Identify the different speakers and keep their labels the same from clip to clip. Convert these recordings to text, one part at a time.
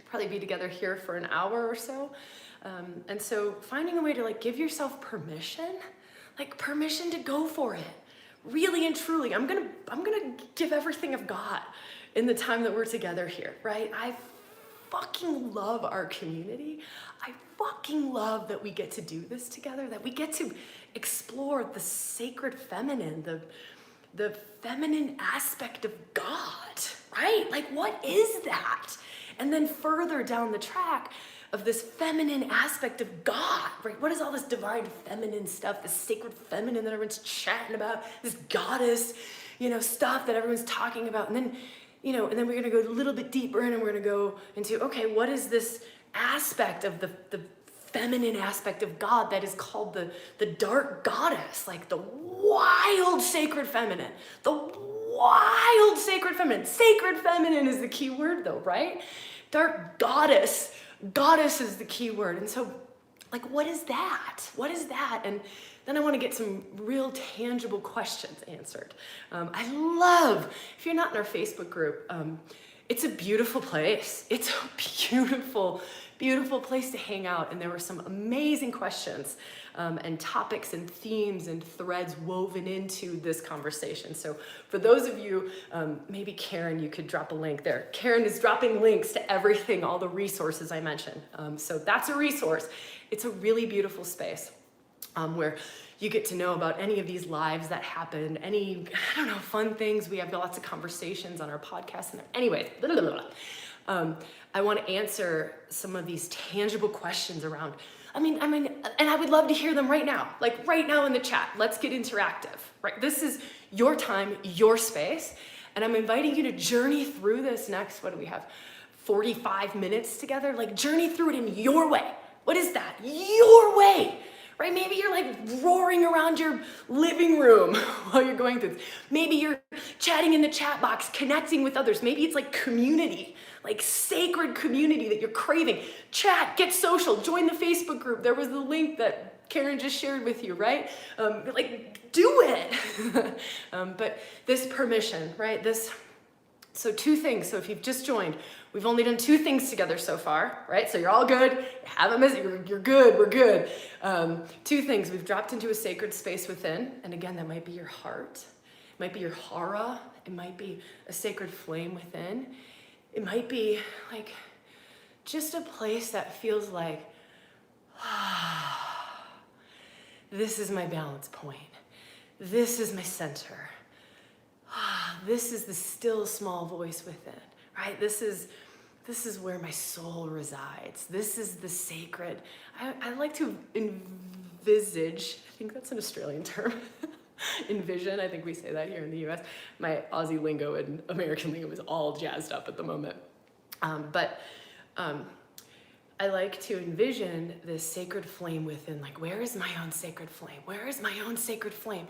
Speaker 1: probably be together here for an hour or so. And so finding a way to like give yourself permission, like permission to go for it. Really and truly, I'm gonna give everything I've got in the time that we're together here, right? I fucking love our community. I fucking love that we get to do this together, that we get to explore the sacred feminine, the feminine aspect of God, right? Like, what is that? And then further down the track of this feminine aspect of God, right? What is all this divine feminine stuff, this sacred feminine that everyone's chatting about, this goddess, stuff that everyone's talking about. And then, and then we're gonna go a little bit deeper in and we're gonna go into, okay, what is this aspect of the feminine aspect of God that is called the dark goddess, like the wild sacred feminine, the wild sacred feminine. Sacred feminine is the key word though, right? Dark goddess is the key word. And so like, what is that? What is that? And then I want to get some real tangible questions answered. I love, if you're not in our Facebook group, it's a beautiful place. It's a beautiful, beautiful place to hang out. And there were some amazing questions and topics and themes and threads woven into this conversation. So for those of you, maybe Karen, you could drop a link there. Karen is dropping links to everything, all the resources I mentioned. So that's a resource. It's a really beautiful space where you get to know about any of these lives that happened, any, fun things. We have lots of conversations on our podcast. And anyways, I want to answer some of these tangible questions around, and I would love to hear them right now, like right now in the chat. Let's get interactive, right? This is your time, your space. And I'm inviting you to journey through this next, what do we have? 45 minutes together, like journey through it in your way. What is that? Your way. Right? Maybe you're like roaring around your living room while you're going through this. Maybe you're chatting in the chat box, connecting with others. Maybe it's like community, like sacred community that you're craving. Chat, get social, join the Facebook group. There was the link that Karen just shared with you, right? Do it. But this permission, right? So two things. So if you've just joined, we've only done two things together so far, right? So you're all good. You haven't missed it. You're good. We're good. Two things. We've dropped into a sacred space within. And again, that might be your heart. It might be your hara. It might be a sacred flame within. It might be like just a place that feels like, this is my balance point. This is my center. This is the still small voice within, right? This is where my soul resides. This is the sacred. I like to envisage, I think that's an Australian term, envision, I think we say that here in the US. My Aussie lingo and American lingo is all jazzed up at the moment. But I like to envision this sacred flame within, like, where is my own sacred flame? Where is my own sacred flame?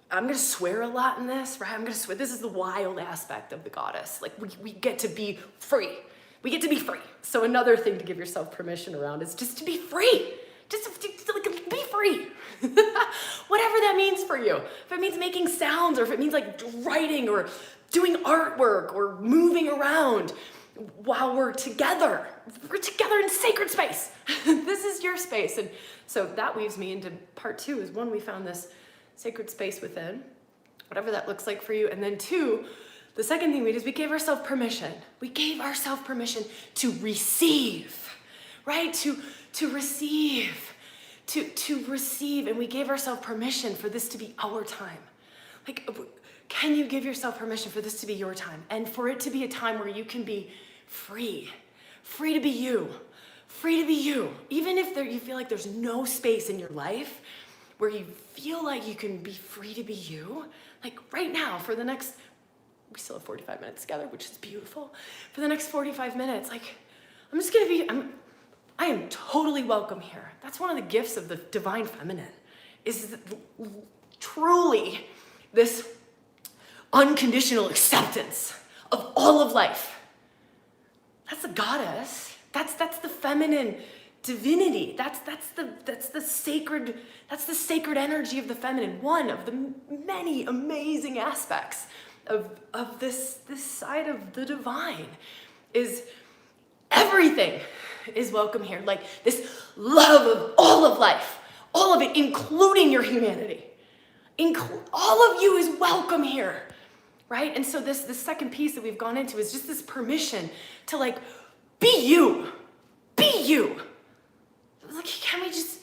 Speaker 1: I'm gonna swear a lot in this, right? I'm gonna swear. This is the wild aspect of the goddess. Like we get to be free. We get to be free. So another thing to give yourself permission around is just to be free. Just to like, be free. Whatever that means for you. If it means making sounds, or if it means like writing or doing artwork or moving around while we're together. We're together in sacred space. This is your space. And so that weaves me into part two is one, we found this sacred space within, whatever that looks like for you. And then two, the second thing we did is we gave ourselves permission. We gave ourselves permission to receive, right? To receive, to receive. And we gave ourselves permission for this to be our time. Like, can you give yourself permission for this to be your time? And for it to be a time where you can be free to be you, free to be you. Even if you feel like there's no space in your life where you feel like you can be free to be you, like right now for the next, we still have 45 minutes together, which is beautiful. For the next 45 minutes, like, I'm just gonna be, I am totally welcome here. That's one of the gifts of the divine feminine, is truly this unconditional acceptance of all of life. That's the goddess. That's the feminine divinity. That's the sacred energy of the feminine. One of the many amazing aspects of this side of the divine is everything is welcome here. Like this love of all of life, all of it, including your humanity. All of you is welcome here, right? And so this second piece that we've gone into is just this permission to like, be you. Be you. Like, can we just,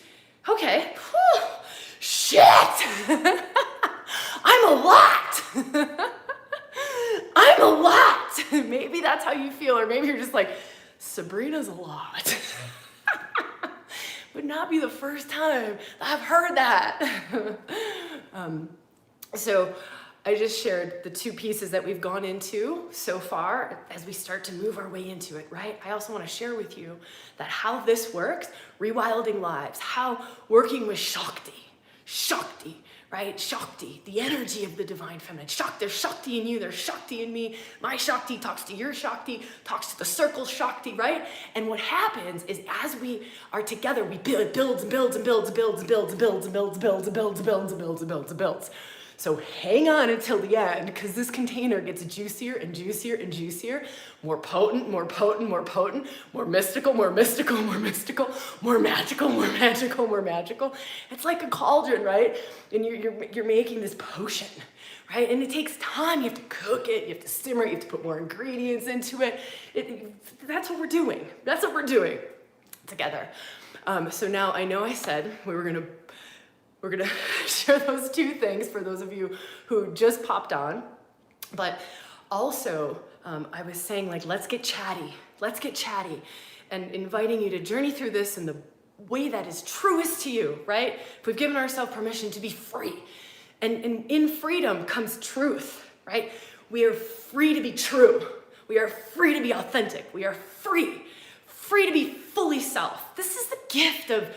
Speaker 1: okay, whew, shit. I'm a lot. I'm a lot. Maybe that's how you feel, or maybe you're just like, Sabrina's a lot. Would not be the first time I've heard that. So I just shared the two pieces that we've gone into so far as we start to move our way into it, right? I also want to share with you that how this works, rewilding lives, how working with Shakti, right? Shakti, the energy of the divine feminine. There's Shakti in you, there's Shakti in me. My Shakti talks to your Shakti, talks to the circle Shakti, right? And what happens is as we are together, we builds and builds and builds and builds and builds and builds and builds and builds and builds and builds and builds and builds and builds. So hang on until the end, because this container gets juicier and juicier and juicier, more potent, more potent, more potent, more mystical, more mystical, more mystical, more magical, more magical, more magical. It's like a cauldron, right? And you're making this potion, right? And it takes time. You have to cook it, you have to simmer it, you have to put more ingredients into it. That's what we're doing. That's what we're doing together. So now I know I said we're gonna share those two things for those of you who just popped on, but also I was saying, like, let's get chatty, and inviting you to journey through this in the way that is truest to you, right? If we've given ourselves permission to be free, and in freedom comes truth, right? We are free to be true. We are free to be authentic. We are free to be fully self. This is the gift of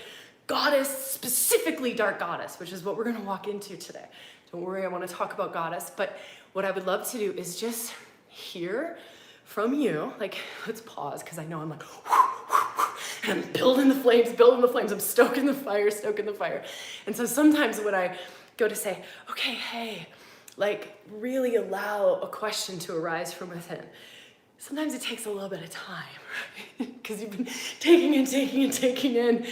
Speaker 1: Goddess, specifically Dark Goddess, which is what we're going to walk into today. Don't worry, I want to talk about Goddess, but what I would love to do is just hear from you. Like, let's pause, because I know I'm like, and I'm building the flames, I'm stoking the fire. And so sometimes when I go to say, okay, hey, like, really allow a question to arise from within, sometimes it takes a little bit of time, right? Because you've been taking in.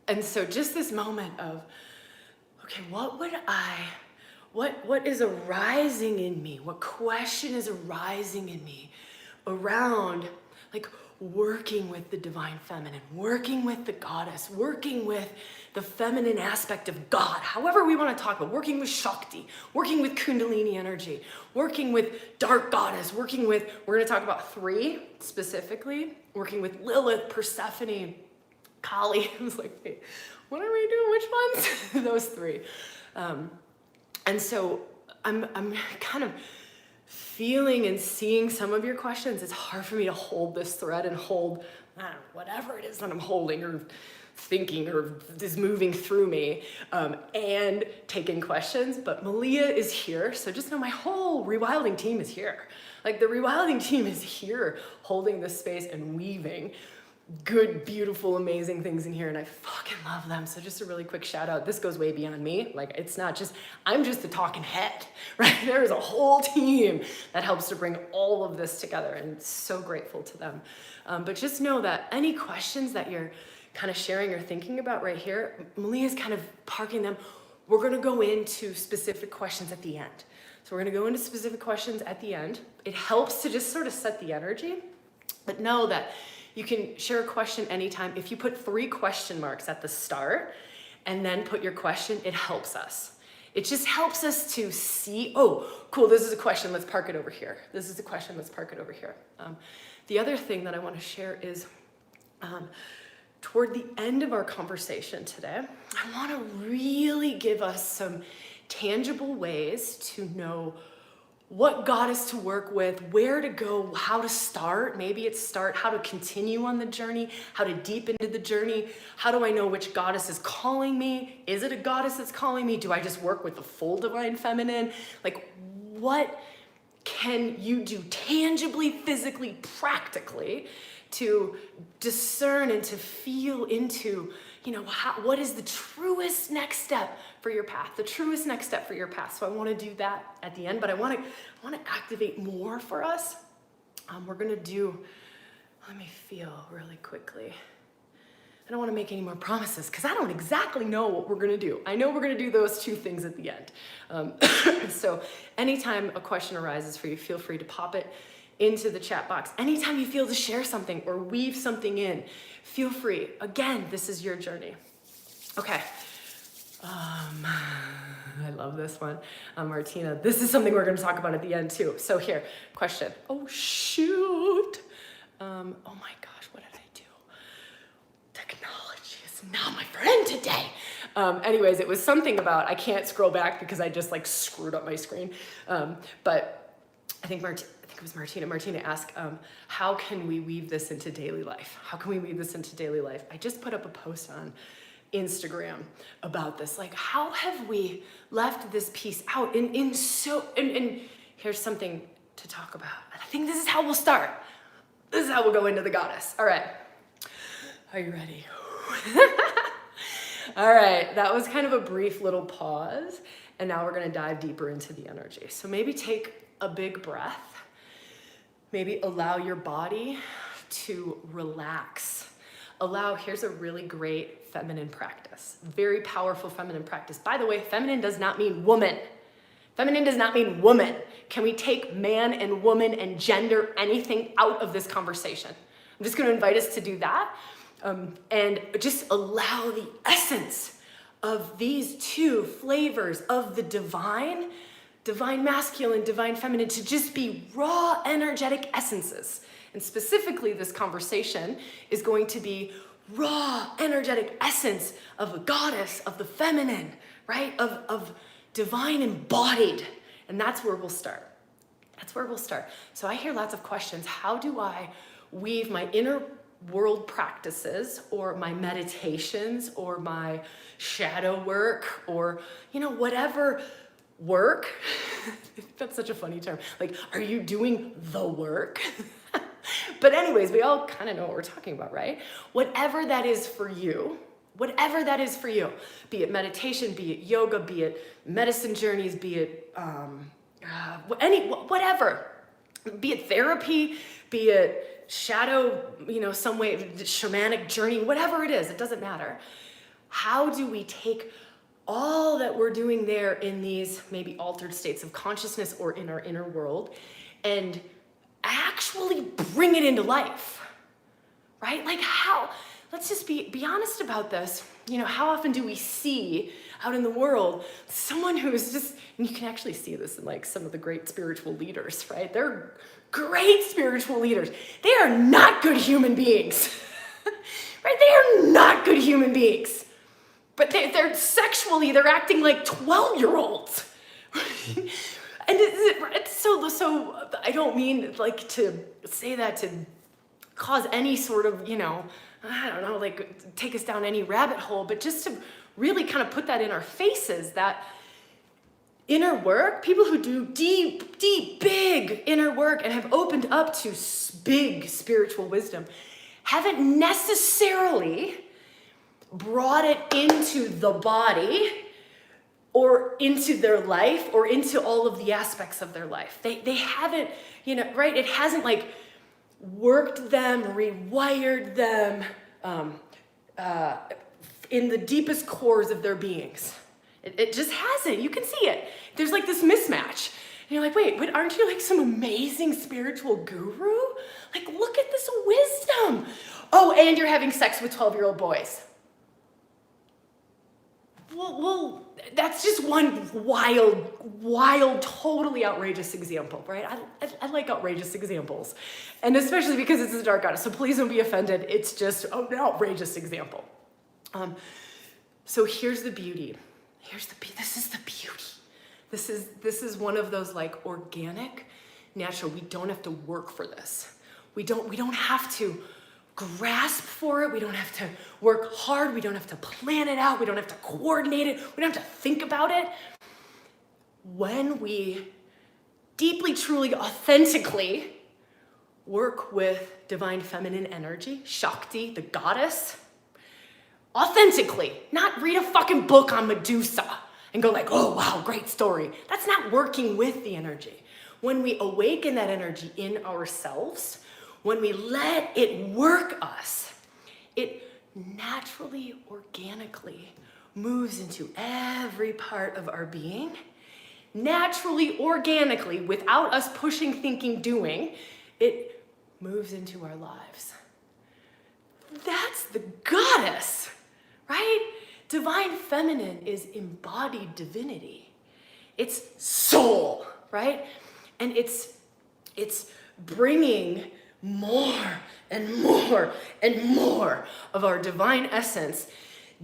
Speaker 1: And so just this moment of, okay, what is arising in me? What question is arising in me around, like, working with the divine feminine, working with the goddess, working with the feminine aspect of God, however we want to talk about, working with Shakti, working with Kundalini energy, working with Dark Goddess, we're going to talk about 3 specifically, working with Lilith, Persephone, Kali. I was like, wait, what are we doing? Which ones? Those 3. And so I'm kind of feeling and seeing some of your questions. It's hard for me to hold this thread and hold whatever it is that I'm holding or thinking or is moving through me, and taking questions. But Malia is here, so just know my whole ReWilding team is here. Like, the ReWilding team is here holding this space and weaving good, beautiful, amazing things in here, and I fucking love them. So just a really quick shout out. This goes way beyond me. Like, it's not just, I'm just a talking head, right? There is a whole team that helps to bring all of this together, and so grateful to them. But just know that any questions that you're kind of sharing or thinking about right here, Malia's kind of parking them. We're gonna go into specific questions at the end. So we're gonna go into specific questions at the end. It helps to just sort of set the energy, but know that you can share a question anytime. If you put 3 question marks at the start and then put your question, it helps us. It just helps us to see, oh, cool, this is a question, let's park it over here. This is a question, let's park it over here. The other thing that I want to share is, toward the end of our conversation today, I want to really give us some tangible ways to know what goddess to work with, where to go, how to start. Maybe it's how to continue on the journey, how to deep into the journey. How do I know which goddess is calling me? Is it a goddess that's calling me? Do I just work with the full divine feminine? Like, what can you do tangibly, physically, practically to discern and to feel into, you know, what is the truest next step for your path, the truest next step for your path. So I want to do that at the end, but I want to activate more for us. We're going to do Let me feel really quickly. I don't want to make any more promises because I don't exactly know what we're going to do. I know we're going to do those two things at the end. So anytime a question arises for you, feel free to pop it into the chat box. Anytime you feel to share something or weave something in, feel free. Again, this is your journey. Okay. I love this one. Martina, this is something we're going to talk about at the end too. So here, question. Oh, shoot. Oh my gosh, what did I do? Technology is not my friend today. Anyways, it was something about, I can't scroll back because I just like screwed up my screen. But I think it was Martina. Martina asked, how can we weave this into daily life? How can we weave this into daily life? I just put up a post on Instagram about this. Like, how have we left this piece out? And here's something to talk about. I think this is how we'll start. This is how we'll go into the goddess. All right. Are you ready? All right. That was kind of a brief little pause. And now we're going to dive deeper into the energy. So maybe take a big breath. Maybe allow your body to relax. Here's a really great feminine practice. Very powerful feminine practice. By the way, feminine does not mean woman. Feminine does not mean woman. Can we take man and woman and gender, anything out of this conversation? I'm just going to invite us to do that and just allow the essence of these two flavors of the divine masculine, divine feminine, to just be raw energetic essences. And specifically, this conversation is going to be raw energetic essence of a goddess, of the feminine, right? Of divine embodied. And that's where we'll start. That's where we'll start. So I hear lots of questions. How do I weave my inner world practices or my meditations or my shadow work or, whatever work? That's such a funny term. Like, are you doing the work? But anyways, we all kind of know what we're talking about, right? Whatever that is for you, be it meditation, be it yoga, be it medicine journeys, be it whatever, be it therapy, be it shadow, some way, shamanic journey, whatever it is, it doesn't matter. How do we take all that we're doing there in these maybe altered states of consciousness or in our inner world and actually bring it into life, right? Like let's just be honest about this. How often do we see out in the world someone who is just, and you can actually see this in like some of the great spiritual leaders, right? They're great spiritual leaders. They are not good human beings, right? They are not good human beings, but they're sexually, they're acting like 12-year-olds. And it's so I don't mean like to say that to cause any sort of, like take us down any rabbit hole, but just to really kind of put that in our faces, that inner work, people who do deep, big inner work and have opened up to big spiritual wisdom, haven't necessarily brought it into the body or into their life or into all of the aspects of their life. They haven't, right? It hasn't like worked them, rewired them in the deepest cores of their beings. It just hasn't. You can see it. There's like this mismatch. And you're like, wait, but aren't you like some amazing spiritual guru? Like, look at this wisdom. Oh, and you're having sex with 12-year-old boys. Well, that's just one wild, totally outrageous example, right? I like outrageous examples. And especially because it's a dark goddess, so please don't be offended. It's just an outrageous example. So here's the beauty. This is the beauty. This is one of those like organic, natural. We don't have to work for this. We don't have to grasp for it. We don't have to work hard. We don't have to plan it out. We don't have to coordinate it. We don't have to think about it. When we deeply, truly, authentically work with divine feminine energy, Shakti, the goddess, authentically, not read a fucking book on Medusa and go like, oh, wow, great story. That's not working with the energy. When we awaken that energy in ourselves, when we let it work us, it naturally, organically moves into every part of our being. Naturally, organically, without us pushing, thinking, doing, it moves into our lives. That's the goddess, right? Divine feminine is embodied divinity. It's soul, right? And it's bringing more and more and more of our divine essence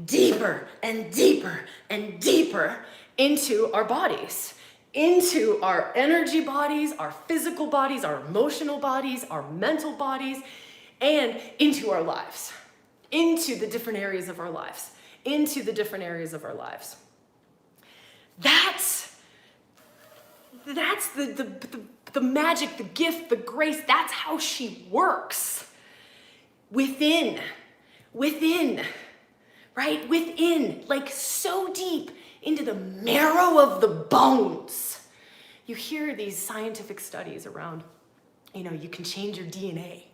Speaker 1: deeper and deeper and deeper into our bodies, into our energy bodies, our physical bodies, our emotional bodies, our mental bodies, and into our lives, into the different areas of our lives, into the different areas of our lives. That's the magic, the gift, the grace. That's how she works. Within, right? Within, like so deep into the marrow of the bones. You hear these scientific studies around, you can change your DNA.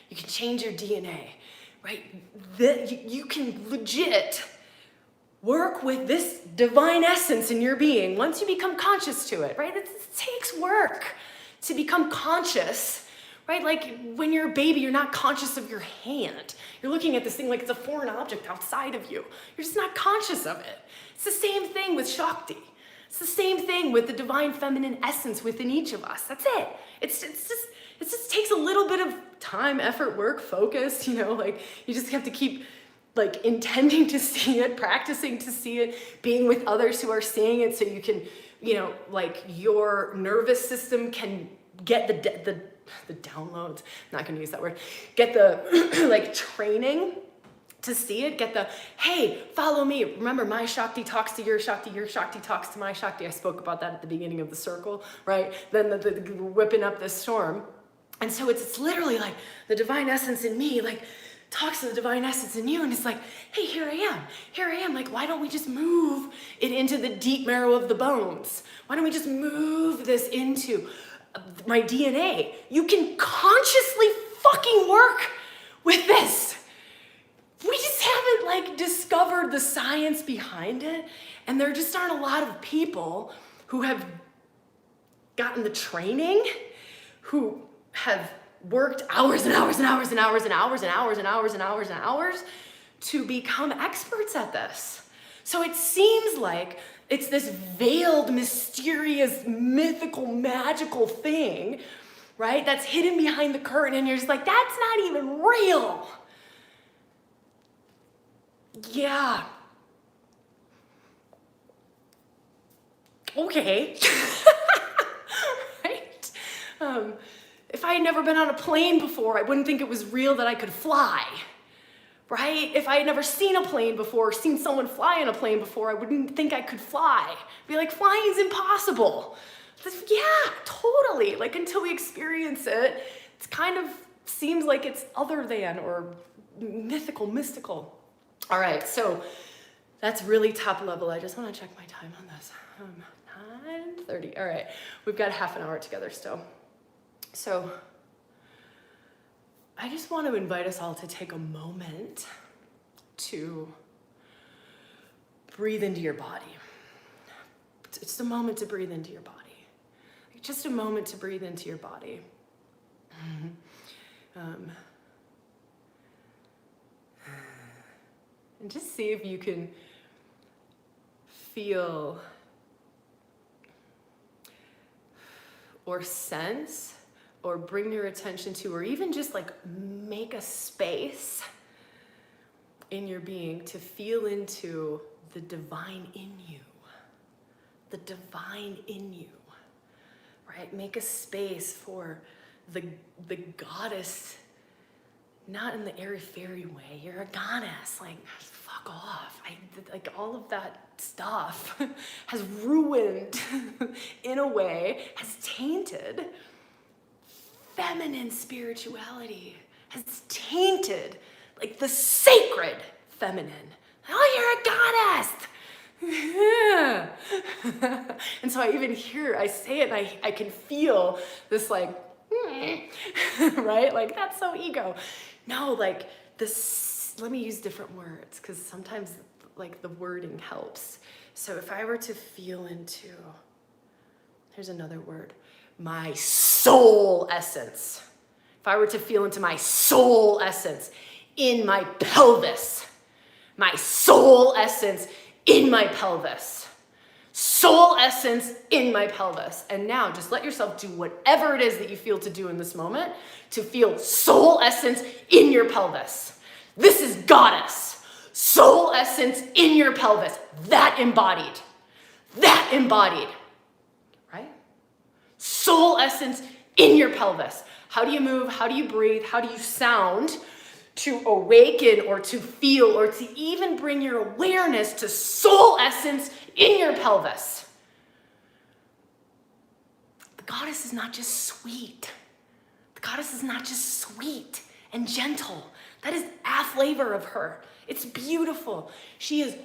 Speaker 1: You can change your DNA, right? You can legit work with this divine essence in your being once you become conscious to it, right? It takes work to become conscious, right? Like when you're a baby, you're not conscious of your hand. You're looking at this thing like it's a foreign object outside of you. You're just not conscious of it. It's the same thing with Shakti. It's the same thing with the divine feminine essence within each of us. That's it. It just takes a little bit of time, effort, work, focus, like you just have to keep like intending to see it, practicing to see it, being with others who are seeing it so you can, like your nervous system can get the downloads, I'm not gonna use that word, get the like training to see it, get the, hey, follow me. Remember, my Shakti talks to your Shakti talks to my Shakti. I spoke about that at the beginning of the circle, right? Then the whipping up this storm. And so it's literally like the divine essence in me, like talks to the divine essence in you. And it's like, hey, here I am. Like, why don't we just move it into the deep marrow of the bones? Why don't we just move this into my DNA? You can consciously fucking work with this. We just haven't like discovered the science behind it. And there just aren't a lot of people who have gotten the training, who have worked hours and hours and hours and hours and hours and hours and hours and hours and hours to become experts at this. So it seems like it's this veiled, mysterious, mythical, magical thing, right? That's hidden behind the curtain and you're just like, that's not even real. Yeah. Okay. Right? If I had never been on a plane before, I wouldn't think it was real that I could fly. Right? If I had never seen a plane before, or seen someone fly in a plane before, I wouldn't think I could fly. Be like, flying's impossible. Yeah, totally. Like until we experience it, it's kind of seems like it's other than or mystical. All right, so that's really top level. I just want to check my time on this. 9:30. All right, we've got half an hour together still. So I just want to invite us all to take a moment to breathe into your body. It's a moment to breathe into your body. Just a moment to breathe into your body. And just see if you can feel or sense or bring your attention to, or even just like make a space in your being to feel into the divine in you. The divine in you, right? Make a space for the goddess, not in the airy-fairy way. You're a goddess, like fuck off. Like all of that stuff has ruined, in a way, has tainted feminine spirituality, has tainted like the sacred feminine. Oh, you're a goddess. And so I even hear, I say it and I can feel this like right? Like, that's so ego. No, like this, let me use different words because sometimes like the wording helps. So if I were to feel into, here's another word, my soul essence. If I were to feel into my soul essence in my pelvis, my soul essence in my pelvis, soul essence in my pelvis. And now just let yourself do whatever it is that you feel to do in this moment to feel soul essence in your pelvis. This is goddess. Soul essence in your pelvis. That embodied, right? Soul essence in your pelvis. How do you move? How do you breathe? How do you sound to awaken or to feel or to even bring your awareness to soul essence in your pelvis? The goddess is not just sweet. The goddess is not just sweet and gentle. That is a flavor of her. It's beautiful. She is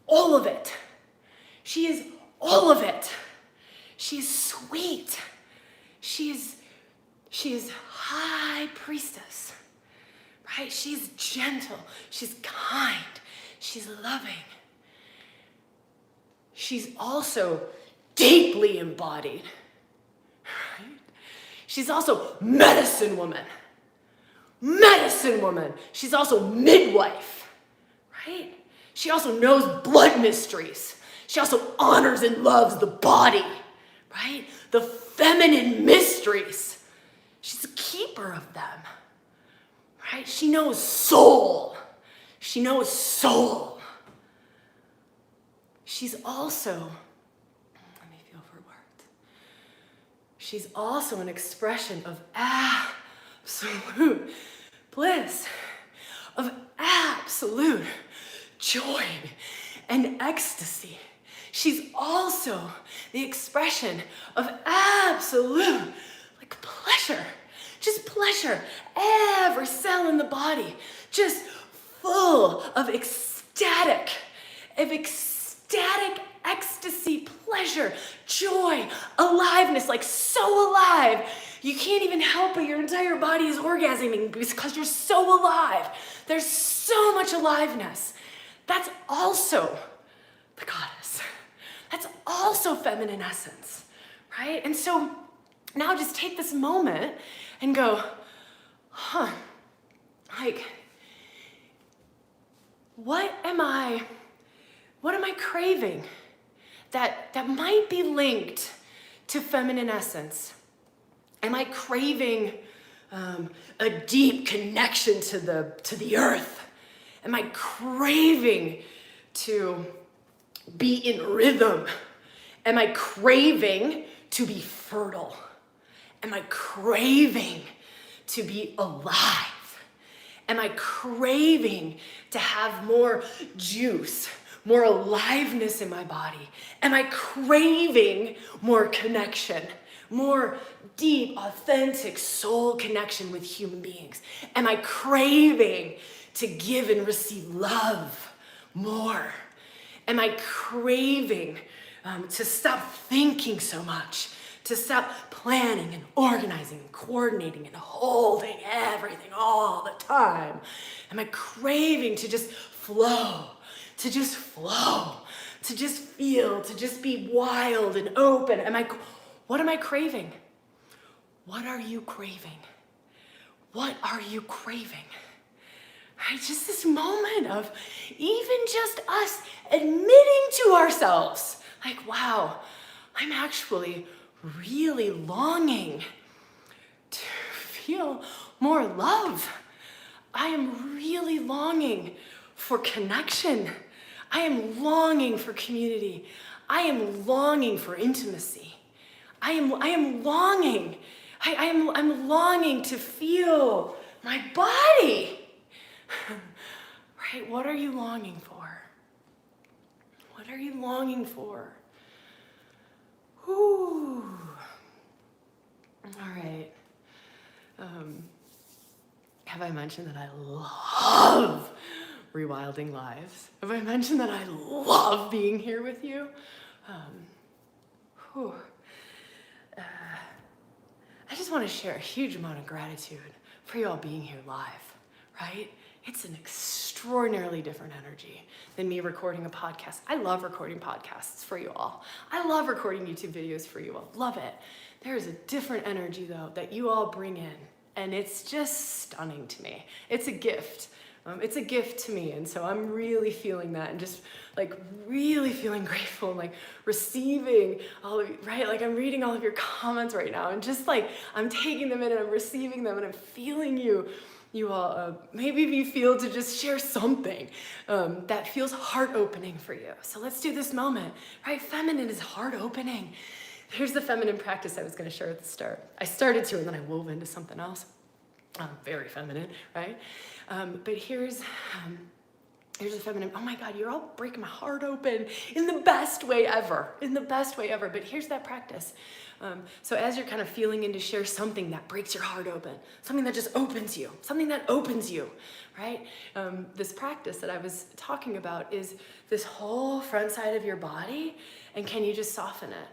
Speaker 1: all of it. She is all of it. She is sweet. She is high priestess, right? She's gentle. She's kind. She's loving. She's also deeply embodied, right? She's also medicine woman. Medicine woman. She's also midwife, right? She also knows blood mysteries. She also honors and loves the body, right? The feminine mysteries. She's a keeper of them, right? She knows soul. She knows soul. She's also, let me feel for words. She's also an expression of absolute bliss, of absolute joy and ecstasy. She's also the expression of absolute pleasure, just pleasure. Every cell in the body just full of ecstatic ecstasy, pleasure, joy, aliveness, like so alive. You can't even help it. Your entire body is orgasming because you're so alive. There's so much aliveness. That's also the goddess. That's also feminine essence, right? And so now just take this moment and go, like, what am I craving that might be linked to feminine essence? Am I craving a deep connection to the earth? Am I craving to be in rhythm? Am I craving to be fertile? Am I craving to be alive? Am I craving to have more juice, more aliveness in my body? Am I craving more connection, more deep, authentic soul connection with human beings? Am I craving to give and receive love more? Am I craving to stop thinking so much? To stop planning and organizing and coordinating and holding everything all the time? Am I craving to just flow, to just feel, to just be wild and open? What am I craving? What are you craving? What are you craving? Right? Just this moment of even just us admitting to ourselves, like, wow, I'm actually really longing to feel more love. I am really longing for connection. I am longing for community. I am longing for intimacy. I'm longing. I'm longing to feel my body. Right? What are you longing for? What are you longing for? Ooh. All right. Have I mentioned that I love ReWilding lives? Have I mentioned that I love being here with you? I just want to share a huge amount of gratitude for you all being here live, right? It's an extraordinarily different energy than me recording a podcast. I love recording podcasts for you all. I love recording YouTube videos for you all. Love it. There is a different energy, though, that you all bring in, and it's just stunning to me. It's a gift. It's a gift to me, and so I'm really feeling that, and just like really feeling grateful, and like receiving all of you, right? Like I'm reading all of your comments right now, and just like I'm taking them in and I'm receiving them, and I'm feeling you all. Maybe if you feel to just share something that feels heart opening for you. So let's do this moment, right? Feminine is heart opening. Here's the feminine practice I was going to share at the start. I started to, and then I wove into something else. Very feminine, right? But here's a feminine. Oh my God, you're all breaking my heart open in the best way ever. In the best way ever. But here's that practice. So as you're kind of feeling into share something that breaks your heart open, something that just opens you, something that opens you, right? This practice that I was talking about is this whole front side of your body, and can you just soften it?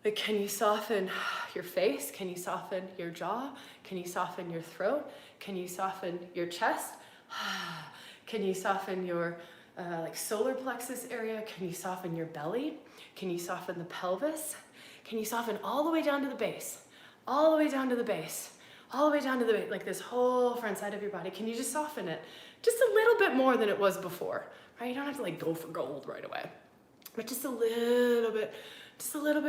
Speaker 1: Like, can you soften your face? Can you soften your jaw? Can you soften your throat? Can you soften your chest? Can you soften your like solar plexus area? Can you soften your belly? Can you soften the pelvis? Can you soften all the way down to the base? All the way down to the base. All the way down to the base, like this whole front side of your body. Can you just soften it just a little bit more than it was before, right? You don't have to like go for gold right away, but just a little bit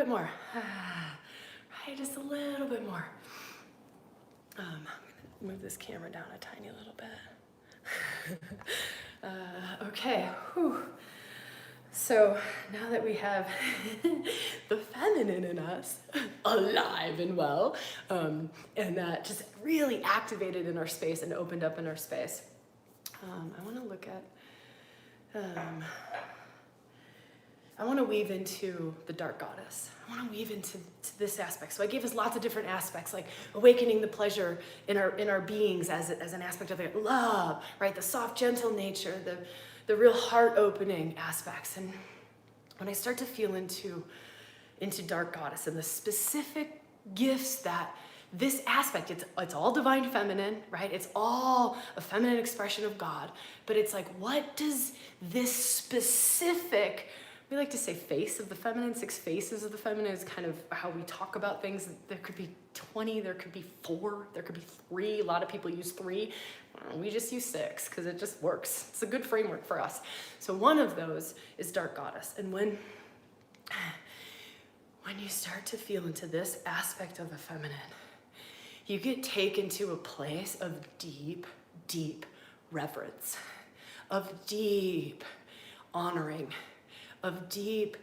Speaker 1: more. Right, just a little bit more. I'm gonna move this camera down a tiny little bit. Okay, whew. So now that we have the feminine in us alive and well, and that just really activated in our space and opened up in our space, I want to look at, I want to weave into the dark goddess. I want to weave into this aspect. So I gave us lots of different aspects, like awakening the pleasure in our beings as an aspect of it, love, right? The soft, gentle nature, the real heart-opening aspects. And when I start to feel into dark goddess and the specific gifts that this aspect, it's all divine feminine, right? It's all a feminine expression of God, but it's like, what does this specific, we like to say face of the feminine, 6 faces of the feminine is kind of how we talk about things. There could be 20, there could be 4, there could be 3. A lot of people use 3. We just use 6 because it just works. It's a good framework for us. So one of those is dark goddess. And when you start to feel into this aspect of the feminine, you get taken to a place of deep, deep reverence, of deep honoring, of deep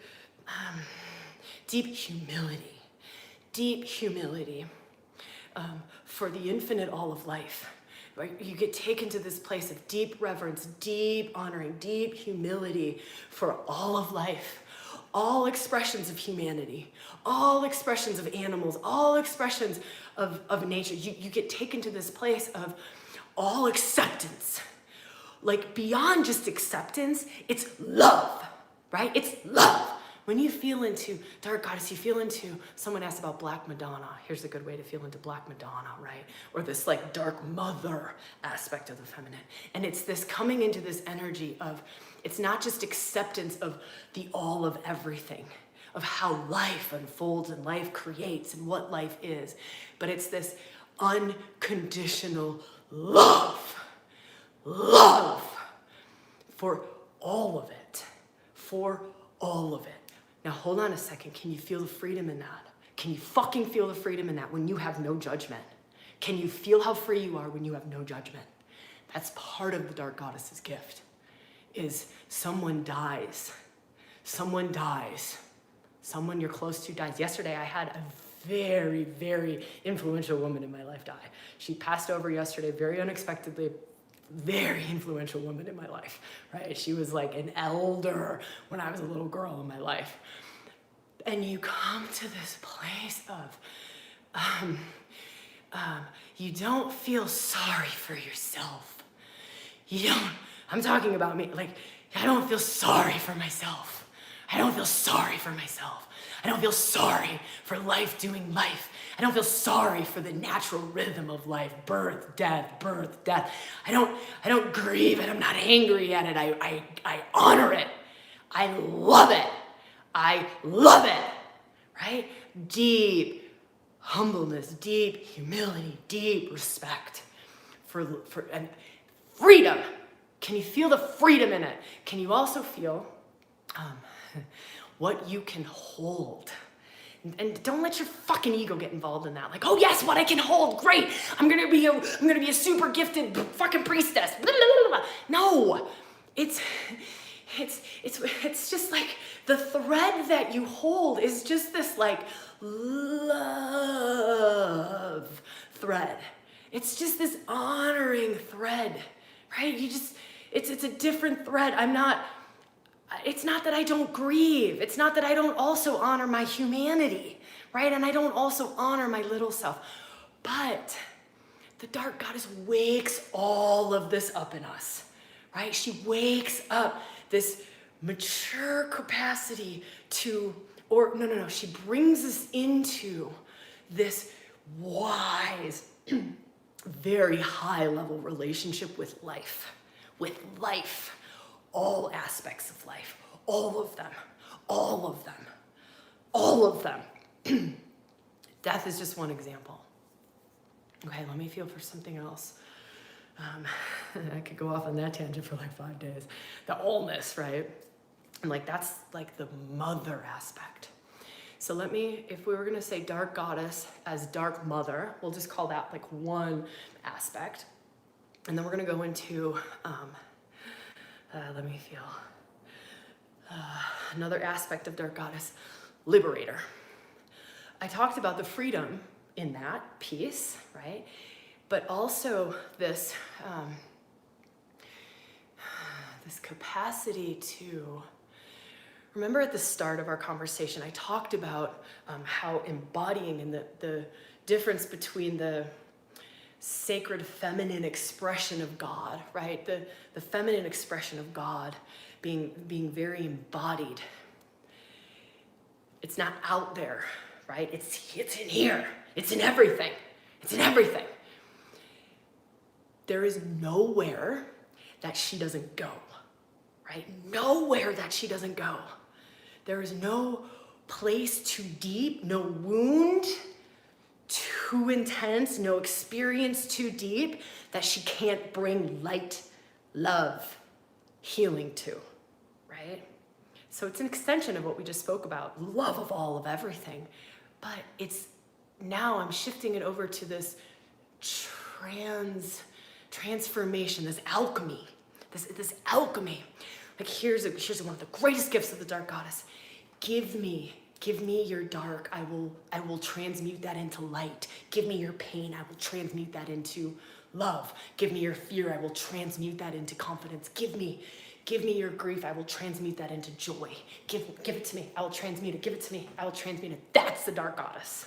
Speaker 1: humility for the infinite all of life, right? You get taken to this place of deep reverence, deep honoring, deep humility for all of life, all expressions of humanity, all expressions of animals, all expressions of nature. You get taken to this place of all acceptance, like beyond just acceptance, it's love. Right? It's love. When you feel into dark goddess, you feel into, someone asked about Black Madonna. Here's a good way to feel into Black Madonna, right? Or this like dark mother aspect of the feminine. And it's this coming into this energy of, it's not just acceptance of the all of everything, of how life unfolds and life creates and what life is, but it's this unconditional love for all of it. For all of it. Now hold on a second. Can you feel the freedom in that? Can you fucking feel the freedom in that when you have no judgment? Can you feel how free you are when you have no judgment? That's part of the dark goddess's gift, is someone dies. Someone dies. Someone you're close to dies. Yesterday I had a very, very influential woman in my life die. She passed over yesterday very unexpectedly. Very influential woman in my life, right? She was like an elder when I was a little girl in my life. And you come to this place of, you don't feel sorry for yourself. I'm talking about me, like, I don't feel sorry for myself. I don't feel sorry for myself. I don't feel sorry for life doing life. I don't feel sorry for the natural rhythm of life, birth, death, birth, death. I don't grieve it. I'm not angry at it. I honor it. I love it. I love it, right? Deep humbleness, deep humility, deep respect for and freedom. Can you feel the freedom in it? Can you also feel what you can hold? And don't let your fucking ego get involved in that. Like, oh yes, what I can hold, great. I'm gonna be a super gifted fucking priestess. Blah, blah, blah, blah. No, it's just like the thread that you hold is just this like love thread. It's just this honoring thread, right? It's a different thread. It's not that I don't grieve. It's not that I don't also honor my humanity, right? And I don't also honor my little self. But the dark goddess wakes all of this up in us, right? She wakes up this mature capacity she brings us into this wise, very high level relationship with life, all aspects of life, all of them. Death is just one example. Okay, let me feel for something else. I could go off on that tangent for like 5 days. The allness, right? And like that's like the mother aspect. So if we were gonna say dark goddess as dark mother, we'll just call that like one aspect. And then we're gonna go into, let me feel, another aspect of dark goddess, liberator. I talked about the freedom in that piece, right? But also this, this capacity to, remember at the start of our conversation, I talked about how embodying and the difference between the sacred feminine expression of God, right? The feminine expression of God being very embodied. It's not out there, right? It's in here. It's in everything. It's in everything. There is nowhere that she doesn't go, right? Nowhere that she doesn't go. There is no place too deep, no wound too intense, no experience too deep that she can't bring light, love, healing to, right? So it's an extension of what we just spoke about, love of all of everything. But now I'm shifting it over to this transformation, this alchemy, this alchemy. Like here's one of the greatest gifts of the dark goddess. Give me your dark. I will transmute that into light. Give me your pain. I will transmute that into love. Give me your fear. I will transmute that into confidence. Give me your grief. I will transmute that into joy. Give it to me. I will transmute it. Give it to me. I will transmute it. That's the dark goddess.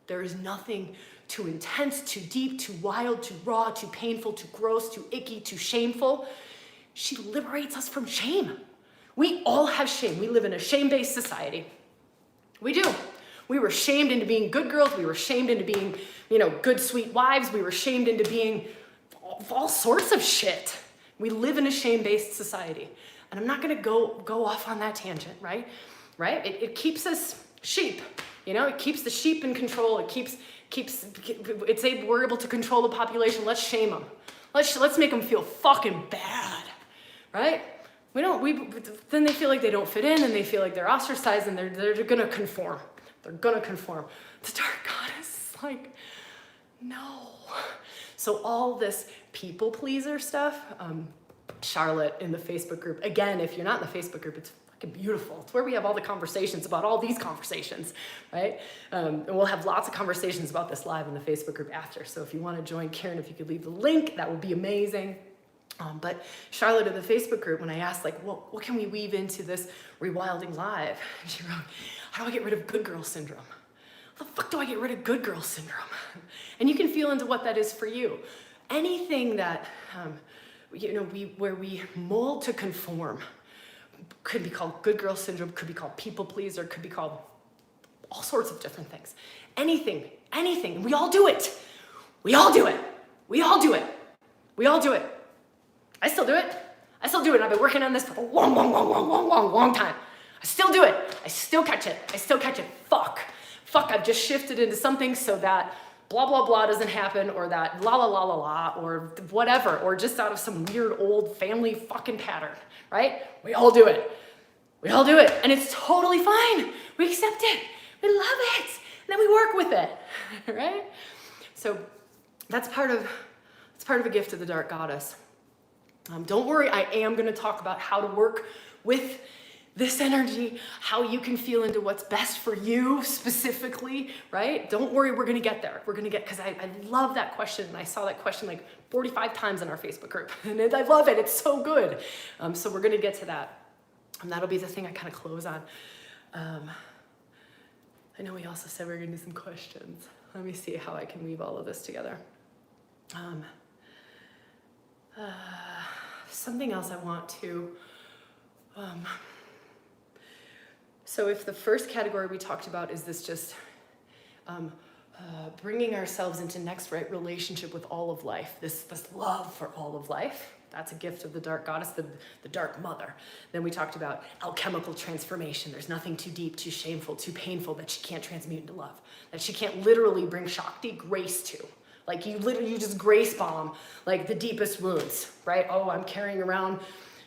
Speaker 1: There is nothing too intense, too deep, too wild, too raw, too painful, too gross, too icky, too shameful. She liberates us from shame. We all have shame. We live in a shame-based society. We do. We were shamed into being good girls. We were shamed into being, good, sweet wives. We were shamed into being all sorts of shit. We live in a shame-based society. And I'm not going to go off on that tangent, right? Right? It keeps us sheep. It keeps the sheep in control. We're able to control the population. Let's shame them. Let's make them feel fucking bad, right? Then they feel like they don't fit in, and they feel like they're ostracized, and they're gonna conform. They're gonna conform. The dark goddess is like, no. So all this people pleaser stuff, Charlotte in the Facebook group, again, if you're not in the Facebook group, it's fucking beautiful. It's where we have all the conversations about all these conversations, right? And we'll have lots of conversations about this live in the Facebook group after. So if you wanna join, Karen, if you could leave the link, that would be amazing. But Charlotte in the Facebook group, when I asked, what can we weave into this ReWilding live? She wrote, how do I get rid of good girl syndrome? How the fuck do I get rid of good girl syndrome? And you can feel into what that is for you. Anything that, where we mold to conform could be called good girl syndrome, could be called people pleaser, could be called all sorts of different things. Anything, we all do it. We all do it. We all do it. We all do it. I still do it. I still do it. I've been working on this for a long time. I still do it. I still catch it. Fuck, I've just shifted into something so that blah, blah, blah doesn't happen, or that la, la, la, la, la, or whatever, or just out of some weird old family fucking pattern, right? We all do it. We all do it. And it's totally fine. We accept it. We love it. And then we work with it, right? So that's part of a gift of the Dark Goddess. Don't worry, I am going to talk about how to work with this energy, how you can feel into what's best for you specifically, right? Don't worry, we're going to get there. Because I love that question, and I saw that question like 45 times in our Facebook group, and I love it. It's so good. So we're going to get to that, and that'll be the thing I kind of close on. I know we also said we were going to do some questions. Let me see how I can weave all of this together. Something else I want to, so if the first category we talked about is this just bringing ourselves into next right relationship with all of life, this love for all of life, that's a gift of the Dark Goddess, the Dark Mother. Then we talked about alchemical transformation. There's nothing too deep, too shameful, too painful that she can't transmute into love, that she can't literally bring Shakti, grace to. Like you just grace bomb like the deepest wounds, right? Oh, I'm carrying around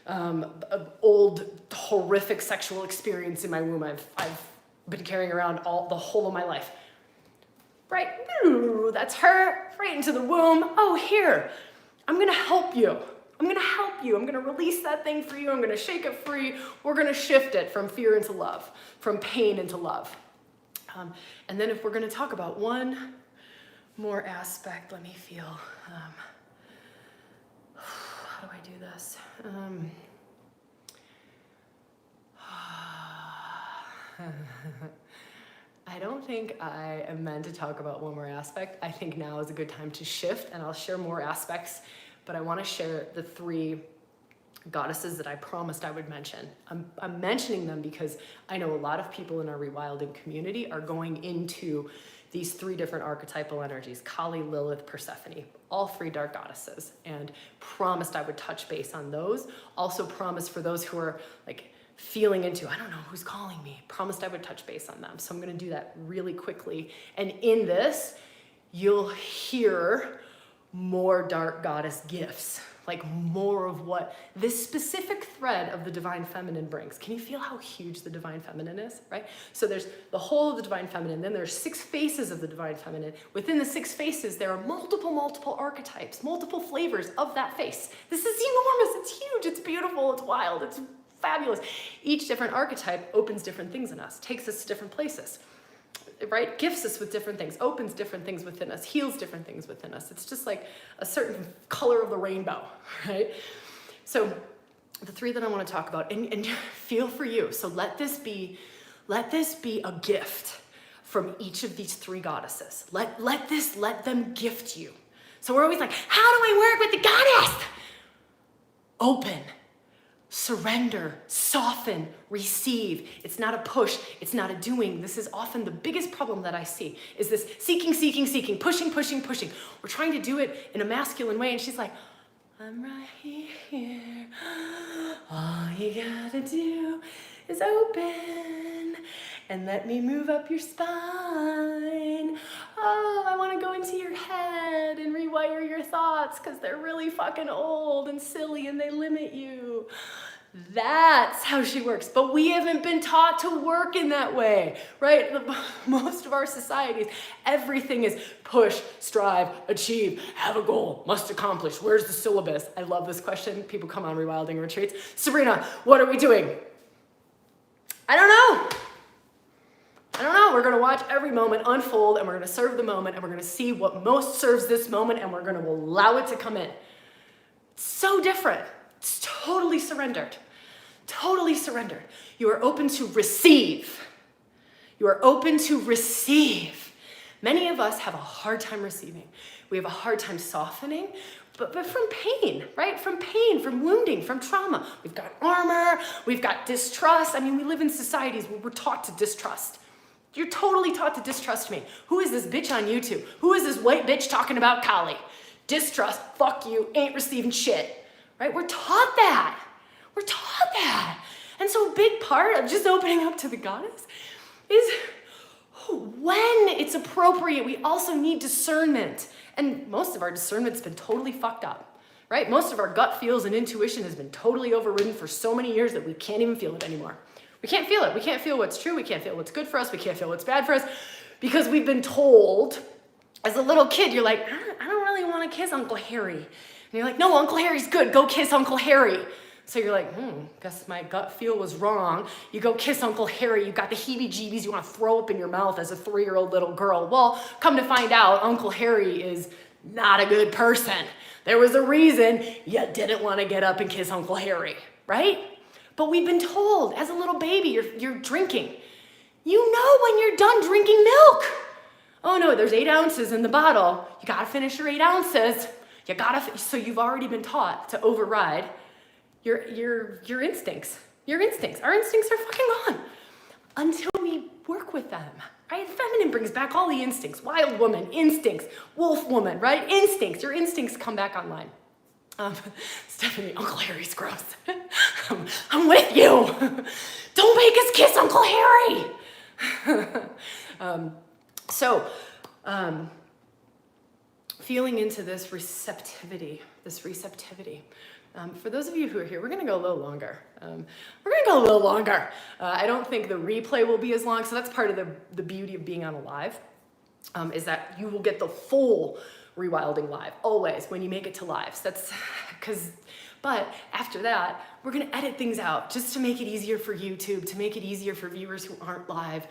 Speaker 1: an old horrific sexual experience in my womb. I've been carrying around the whole of my life. Right, that's her, right into the womb. Oh, here, I'm gonna help you. I'm gonna release that thing for you. I'm gonna shake it free. We're gonna shift it from fear into love, from pain into love. And then if we're gonna talk about one more aspect, let me feel, how do I do this? I don't think I am meant to talk about one more aspect. I think now is a good time to shift, and I'll share more aspects, but I want to share the 3 goddesses that I promised I would mention. I'm mentioning them because I know a lot of people in our ReWilding community are going into these 3 different archetypal energies, Kali, Lilith, Persephone, all 3 dark goddesses, and promised I would touch base on those. Also promised for those who are like feeling into, I don't know who's calling me, promised I would touch base on them. So I'm gonna do that really quickly. And in this, you'll hear more dark goddess gifts, like more of what this specific thread of the divine feminine brings. Can you feel how huge the divine feminine is, right? So there's the whole of the divine feminine, then there's 6 faces of the divine feminine. Within the 6 faces, there are multiple archetypes, multiple flavors of that face. This is enormous, it's huge, it's beautiful, it's wild, it's fabulous. Each different archetype opens different things in us, takes us to different places, right? Gifts us with different things, opens different things within us, heals different things within us. It's just like a certain color of the rainbow, right? So the 3 that I want to talk about, and feel for you. So let this be a gift from each of these 3 goddesses. Let them gift you. So we're always like, how do I work with the goddess? Open. Surrender, soften, receive. It's not a push, it's not a doing. This is often the biggest problem that I see, is this seeking, pushing. We're trying to do it in a masculine way, and she's like, I'm right here. All you gotta do is open and let me move up your spine. Oh, I wanna go into your head and rewire your thoughts because they're really fucking old and silly and they limit you. That's how she works. But we haven't been taught to work in that way, right? Most of our societies, everything is push, strive, achieve, have a goal, must accomplish. Where's the syllabus? I love this question. People come on ReWilding retreats. Sabrina, what are we doing? I don't know. We're gonna watch every moment unfold, and we're gonna serve the moment, and we're gonna see what most serves this moment, and we're gonna allow it to come in. It's so different. It's totally surrendered. Totally surrendered. You are open to receive. You are open to receive. Many of us have a hard time receiving. We have a hard time softening, but from pain, right? From pain, from wounding, from trauma. We've got armor, we've got distrust. I mean, we live in societies where we're taught to distrust. You're totally taught to distrust me. Who is this bitch on YouTube? Who is this white bitch talking about Kali? Distrust, fuck you, ain't receiving shit, right? We're taught that. We're taught that. And so a big part of just opening up to the goddess is when it's appropriate, we also need discernment. And most of our discernment's been totally fucked up, right? Most of our gut feels and intuition has been totally overridden for so many years that we can't even feel it anymore. We can't feel it. We can't feel what's true. We can't feel what's good for us. We can't feel what's bad for us because we've been told as a little kid, you're like, I don't really want to kiss Uncle Harry. And you're like, no, Uncle Harry's good. Go kiss Uncle Harry. So you're like, guess my gut feel was wrong. You go kiss Uncle Harry. You got the heebie-jeebies. You want to throw up in your mouth as a 3-year-old little girl. Well, come to find out, Uncle Harry is not a good person. There was a reason you didn't want to get up and kiss Uncle Harry, right? But we've been told as a little baby, you're drinking. You know when you're done drinking milk. Oh no, there's 8 ounces in the bottle. You gotta finish your 8 ounces. So you've already been taught to override your instincts. Your instincts. Our instincts are fucking gone until we work with them, right? Feminine brings back all the instincts. Wild woman, instincts. Wolf woman, right? Instincts. Your instincts come back online. Stephanie, Uncle Harry's gross. I'm with you. Don't make us kiss Uncle Harry. Feeling into this receptivity. For those of you who are here, we're gonna go a little longer. I don't think the replay will be as long, so that's part of the beauty of being on a live, is that you will get the full ReWilding live, always, when you make it to lives. But after that, we're gonna edit things out just to make it easier for YouTube, to make it easier for viewers who aren't live.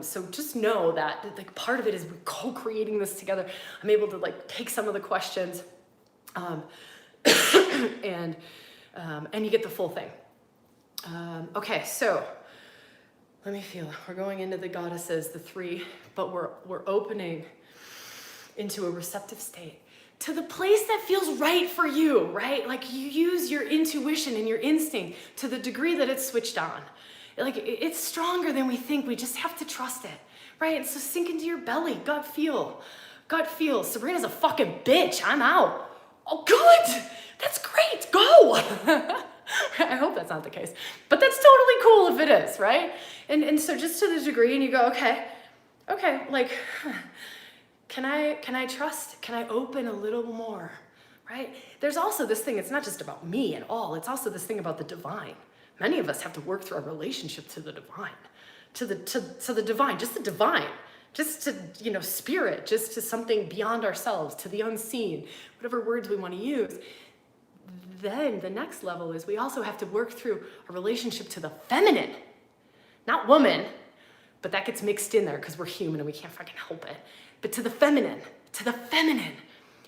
Speaker 1: So just know that like part of it is we're co-creating this together. I'm able to like take some of the questions and you get the full thing. Okay, so let me feel. We're going into the goddesses, the 3, but we're opening into a receptive state to the place that feels right for you, right? Like you use your intuition and your instinct to the degree that it's switched on. Like it's stronger than we think. We just have to trust it, right? So sink into your belly, gut feel. Sabrina's a fucking bitch. I'm out. Oh, good. That's great. Go. I hope that's not the case, but that's totally cool if it is, right? And so just to the degree, and you go, okay, like, can I trust? Can I open a little more, right? There's also this thing, it's not just about me at all. It's also this thing about the divine. Many of us have to work through our relationship to the divine, to the divine, just the divine, just to, spirit, just to something beyond ourselves, to the unseen, whatever words we want to use. Then the next level is we also have to work through a relationship to the feminine, not woman, but that gets mixed in there because we're human and we can't fucking help it. But to the feminine,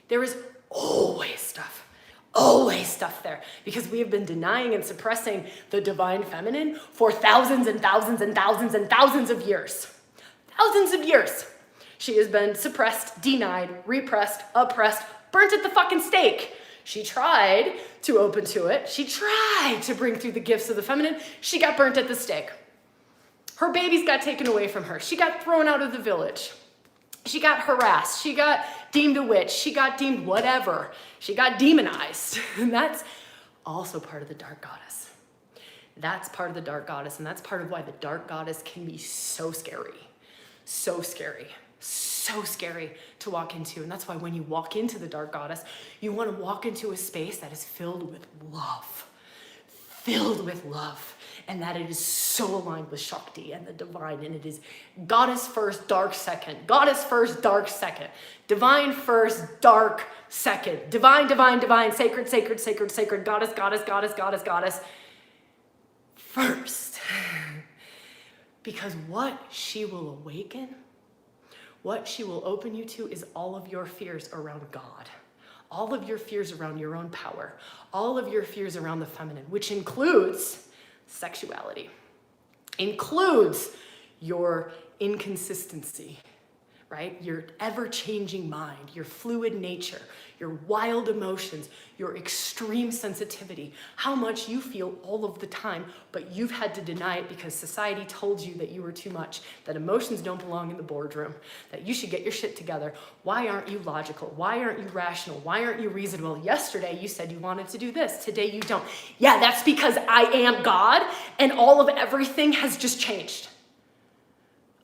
Speaker 1: there is always stuff there because we have been denying and suppressing the divine feminine for thousands and thousands and thousands and thousands of years. Thousands of years. She has been suppressed, denied, repressed, oppressed, burnt at the fucking stake. She tried to open to it. She tried to bring through the gifts of the feminine. She got burnt at the stake. Her babies got taken away from her. She got thrown out of the village. She got harassed. She got deemed a witch. She got deemed whatever. She got demonized. And that's also part of the dark goddess. That's part of the dark goddess. And that's part of why the dark goddess can be so scary. So scary. So scary to walk into. And that's why when you walk into the dark goddess, you want to walk into a space that is filled with love. And that it is so aligned with Shakti and the divine, and it is goddess first, dark second. Goddess first, dark second. Divine first, dark second. Divine, sacred, goddess. First. Because what she will awaken, what she will open you to is all of your fears around God. All of your fears around your own power. All of your fears around the feminine, which includes sexuality, includes your inconsistency, right? Your ever-changing mind, your fluid nature, your wild emotions, your extreme sensitivity, how much you feel all of the time, but you've had to deny it because society told you that you were too much, that emotions don't belong in the boardroom, that you should get your shit together. Why aren't you logical? Why aren't you rational? Why aren't you reasonable? Yesterday you said you wanted to do this, today you don't. Yeah, that's because I am God and all of everything has just changed.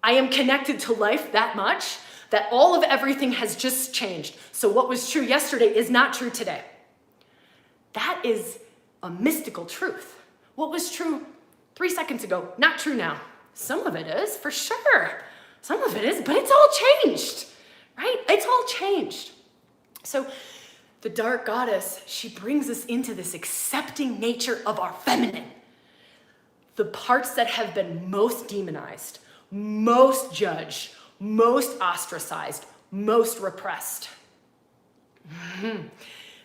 Speaker 1: I am connected to life that much that all of everything has just changed. So what was true yesterday is not true today. That is a mystical truth. What was true 3 seconds ago, not true now. Some of it is, for sure. Some of it is, but it's all changed, right? It's all changed. So the dark goddess, she brings us into this accepting nature of our feminine. The parts that have been most demonized, most judged, most ostracized, most repressed.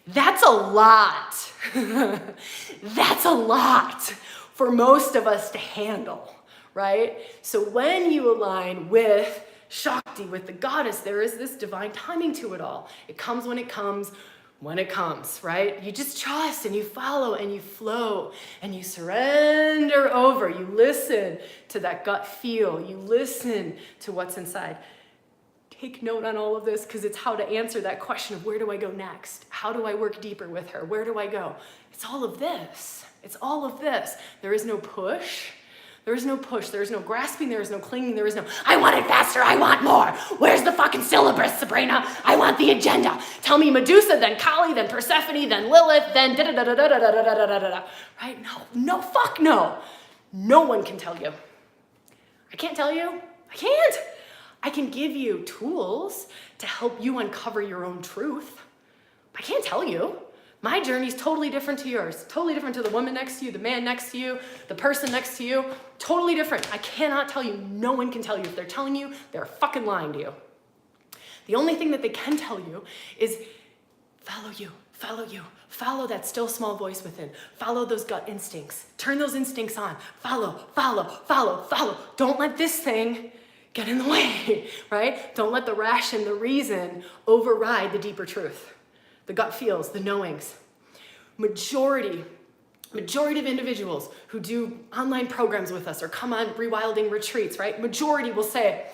Speaker 1: That's a lot. That's a lot for most of us to handle, right? So when you align with Shakti, with the goddess, there is this divine timing to it all. It comes when it comes, when it comes, right? You just trust and you follow and you flow and you surrender over. You listen to that gut feel. You listen to what's inside. Take note on all of this because it's how to answer that question of where do I go next? How do I work deeper with her? Where do I go? It's all of this. It's all of this. There is no push. There is no push. There is no grasping. There is no clinging. There is no, I want it faster. I want more. Where's the fucking syllabus, Sabrina? I want the agenda. Tell me Medusa, then Kali, then Persephone, then Lilith, then da-da-da-da-da-da-da-da-da-da-da. Right? No, fuck no. No one can tell you. I can't tell you. I can't. I can give you tools to help you uncover your own truth. I can't tell you. My journey is totally different to yours. Totally different to the woman next to you, the man next to you, the person next to you. Totally different. I cannot tell you. No one can tell you. If they're telling you, they're fucking lying to you. The only thing that they can tell you is follow you, follow you. Follow that still small voice within. Follow those gut instincts. Turn those instincts on. Follow, follow, follow, follow. Don't let this thing get in the way, right? Don't let the ration, the reason override the deeper truth. The gut feels, the knowings. Majority of individuals who do online programs with us or come on ReWilding retreats, right? Majority will say,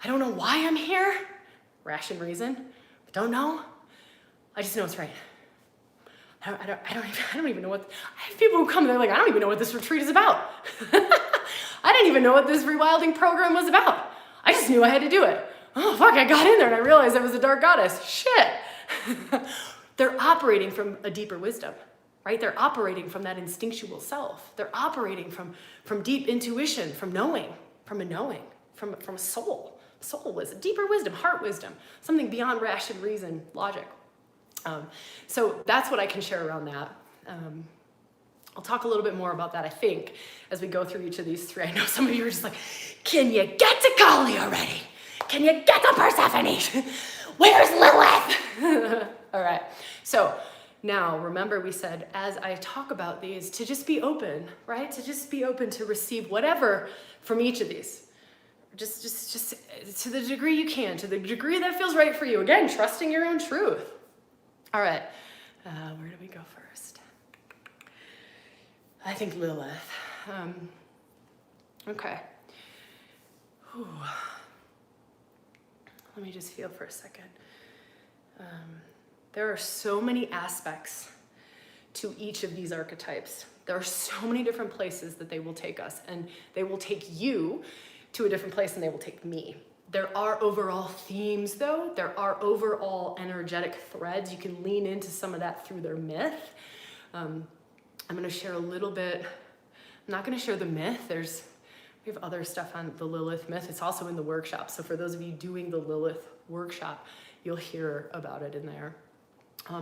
Speaker 1: I don't know why I'm here. Ration reason. Don't know. I just know it's right. I don't even know what, I have people who come and they're like, I don't even know what this retreat is about. I didn't even know what this ReWilding program was about. I just knew I had to do it. Oh, fuck, I got in there and I realized I was a dark goddess. Shit. They're operating from a deeper wisdom, right? They're operating from that instinctual self. They're operating from deep intuition, from knowing, from a soul. Soul wisdom, deeper wisdom, heart wisdom, something beyond ration, reason, logic. So that's what I can share around that. I'll talk a little bit more about that, I think, as we go through each of these three. I know some of you are just like, can you get to Kali already? Can you get to Persephone? Where's Lilith? All right, so now remember we said, as I talk about these, to just be open, right? To just be open to receive whatever from each of these. Just to the degree you can, to the degree that feels right for you. Again, trusting your own truth. All right, where do we go first? I think Lilith. Okay. Whew. Let me just feel for a second. There are so many aspects to each of these archetypes. There are so many different places that they will take us, and they will take you to a different place than they will take me. There are overall themes though. There are overall energetic threads. You can lean into some of that through their myth. I'm gonna share a little bit. I'm not gonna share the myth. We have other stuff on the Lilith myth. It's also in the workshop. So for those of you doing the Lilith workshop, you'll hear about it in there.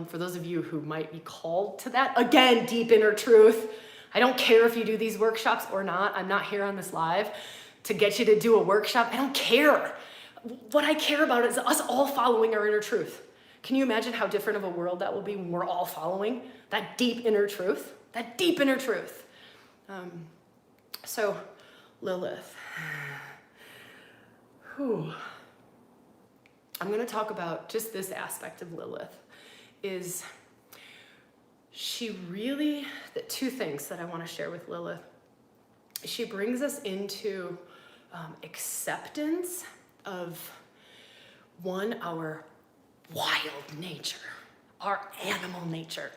Speaker 1: For those of you who might be called to that, again, deep inner truth. I don't care if you do these workshops or not. I'm not here on this live to get you to do a workshop. I don't care. What I care about is us all following our inner truth. Can you imagine how different of a world that will be when we're all following that deep inner truth? That deep inner truth. So Lilith. Whew. I'm going to talk about just this aspect of Lilith. Is she really, the two things that I want to share with Lilith. She brings us into acceptance of one, our wild nature, our animal nature.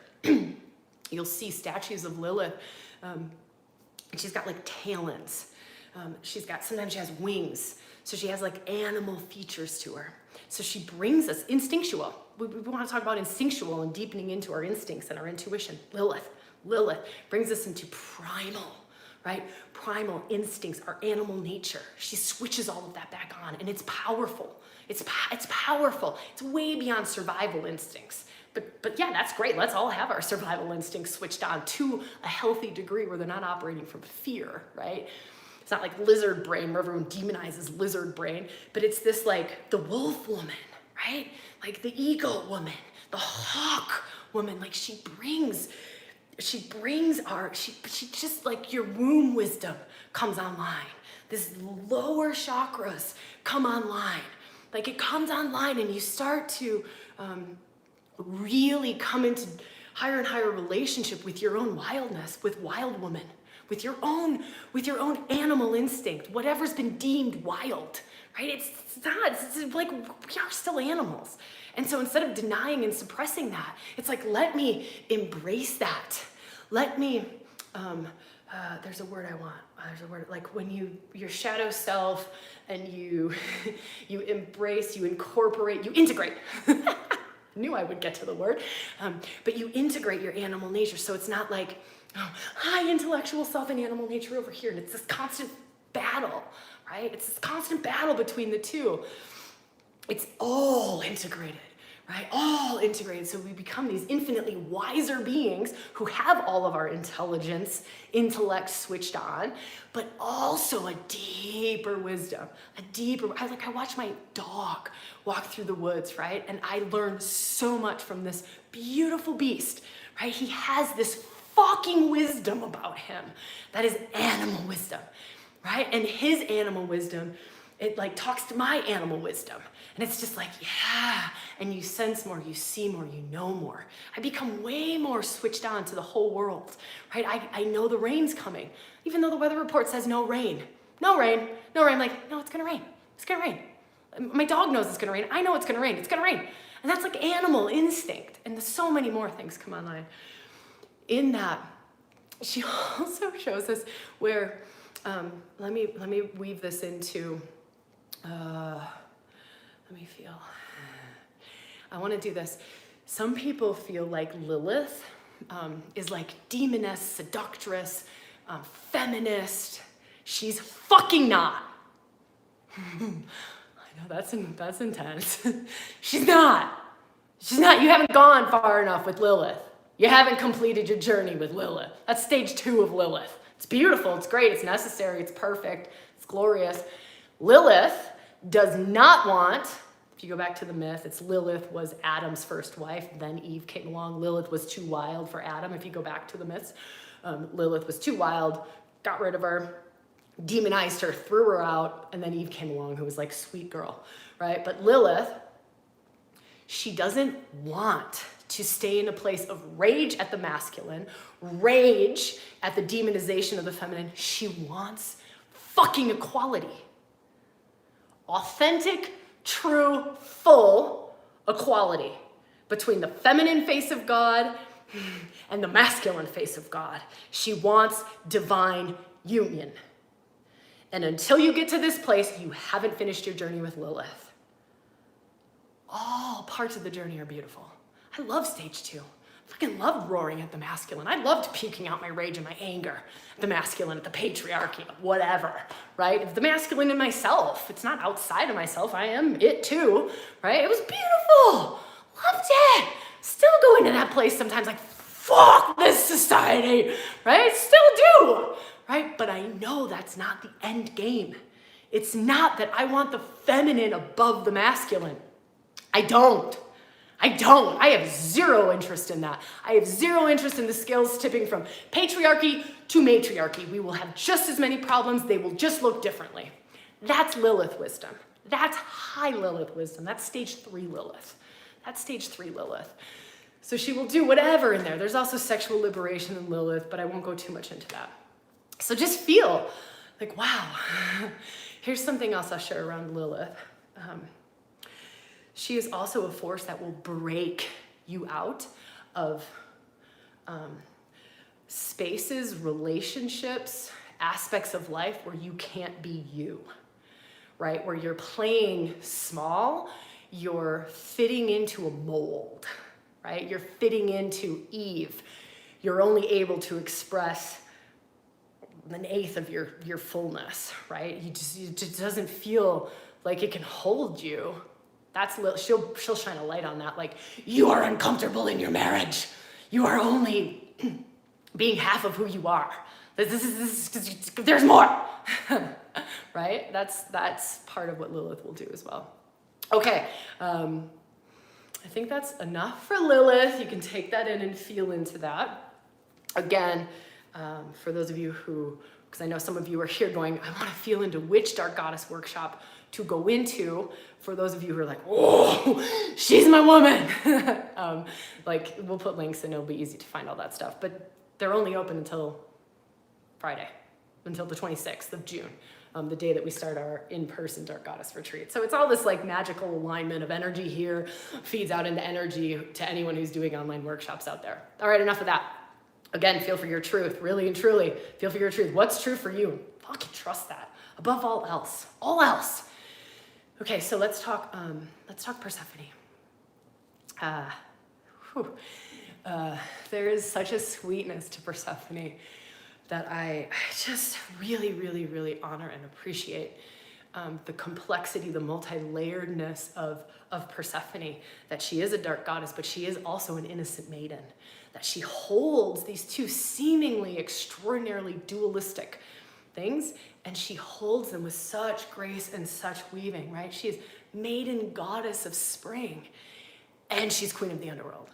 Speaker 1: You'll see statues of Lilith. She's got like talons. Sometimes she has wings. So she has like animal features to her. So she brings us instinctual. We want to talk about instinctual and deepening into our instincts and our intuition. Lilith brings us into primal, right? Primal instincts, our animal nature. She switches all of that back on, and it's powerful. It's powerful. It's way beyond survival instincts. But yeah, that's great. Let's all have our survival instincts switched on to a healthy degree where they're not operating from fear, right? It's not like lizard brain where everyone demonizes lizard brain, but it's this like the wolf woman, right? Like the eagle woman, the hawk woman. Like she brings just like your womb wisdom comes online. This lower chakras come online. Like it comes online and you start to really come into higher and higher relationship with your own wildness, with wild woman, with your own animal instinct, whatever's been deemed wild, right? It's like we are still animals. And so instead of denying and suppressing that, it's like, let me embrace that. Let me, there's a word I want. There's a word, like when your shadow self and you embrace, you incorporate, you integrate. Knew I would get to the word. But you integrate your animal nature. So it's not like, high intellectual self and animal nature over here. And it's this constant battle, right? It's this constant battle between the two. It's all integrated, right? All integrated. So we become these infinitely wiser beings who have all of our intelligence, intellect switched on, but also a deeper wisdom, I watch my dog walk through the woods, right? And I learn so much from this beautiful beast, right? He has this fucking wisdom about him. That is animal wisdom, right? And his animal wisdom, it like talks to my animal wisdom. And it's just like, yeah. And you sense more, you see more, you know more. I become way more switched on to the whole world, right? I know the rain's coming, even though the weather report says no rain. No rain, no rain. I'm like, no, it's gonna rain. It's gonna rain. My dog knows it's gonna rain. I know it's gonna rain. It's gonna rain. And that's like animal instinct. And there's so many more things come online. In that, she also shows us where, let me weave this into, let me feel. I want to do this. Some people feel like Lilith is like demoness, seductress, feminist. She's fucking not. I know that's intense. She's not. You haven't gone far enough with Lilith. You haven't completed your journey with Lilith. That's stage 2 of Lilith. It's beautiful, it's great, it's necessary, it's perfect, it's glorious. Lilith does not want, if you go back to the myth, it's Lilith was Adam's first wife, then Eve came along. Lilith was too wild for Adam, if you go back to the myths. Lilith was too wild, got rid of her, demonized her, threw her out, and then Eve came along, who was like, sweet girl, right? But Lilith, she doesn't want to stay in a place of rage at the masculine, rage at the demonization of the feminine. She wants fucking equality. Authentic, true, full equality between the feminine face of God and the masculine face of God. She wants divine union. And until you get to this place, you haven't finished your journey with Lilith. All parts of the journey are beautiful. I love stage 2. I fucking love roaring at the masculine. I loved puking out my rage and my anger at the masculine, at the patriarchy, whatever, right? It's the masculine in myself. It's not outside of myself. I am it too, right? It was beautiful. Loved it. Still going to that place sometimes like, fuck this society, right? Still do, right? But I know that's not the end game. It's not that I want the feminine above the masculine. I don't. I have zero interest in that. I have zero interest in the scales tipping from patriarchy to matriarchy. We will have just as many problems. They will just look differently. That's Lilith wisdom. That's high Lilith wisdom. That's stage 3 Lilith. That's stage 3 Lilith. So she will do whatever in there. There's also sexual liberation in Lilith, but I won't go too much into that. So just feel like, wow. Here's something else I'll share around Lilith. She is also a force that will break you out of spaces, relationships, aspects of life where you can't be you, right? Where you're playing small, you're fitting into a mold, right? You're fitting into Eve. You're only able to express an eighth of your fullness, right? It just doesn't feel like it can hold you. She'll shine a light on that. Like, you are uncomfortable in your marriage. You are only being half of who you are. There's more, right? That's part of what Lilith will do as well. Okay, I think that's enough for Lilith. You can take that in and feel into that. Again, for those of you who, because I know some of you are here going, I want to feel into which Dark Goddess workshop to go into. For those of you who are like, whoa, she's my woman. Like, we'll put links and it'll be easy to find all that stuff. But they're only open until Friday, until the 26th of June, the day that we start our in-person Dark Goddess retreat. So it's all this like magical alignment of energy here, feeds out into energy to anyone who's doing online workshops out there. All right, enough of that. Again, feel for your truth, really and truly. Feel for your truth. What's true for you? Fucking trust that. Above all else. All else. Okay, so let's talk Persephone. There is such a sweetness to Persephone that I just really, really, really honor and appreciate. The complexity, the multi-layeredness of Persephone, that she is a dark goddess, but she is also an innocent maiden, that she holds these two seemingly extraordinarily dualistic things, and she holds them with such grace and such weaving, right? She is maiden goddess of spring, and she's queen of the underworld.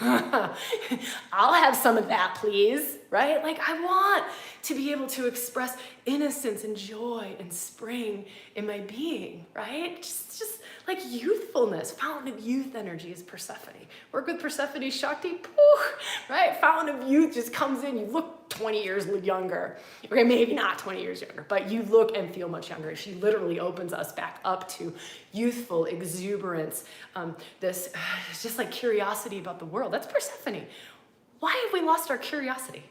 Speaker 1: I'll have some of that, please, right? Like, I want to be able to express innocence and joy and spring in my being, right? Just like youthfulness. Fountain of youth energy is Persephone. Work with Persephone, Shakti, poof, right? Fountain of youth just comes in. You look 20 years younger. Okay, maybe not 20 years younger, but you look and feel much younger. She literally opens us back up to youthful exuberance. This just like curiosity about the world. That's Persephone. Why have we lost our curiosity?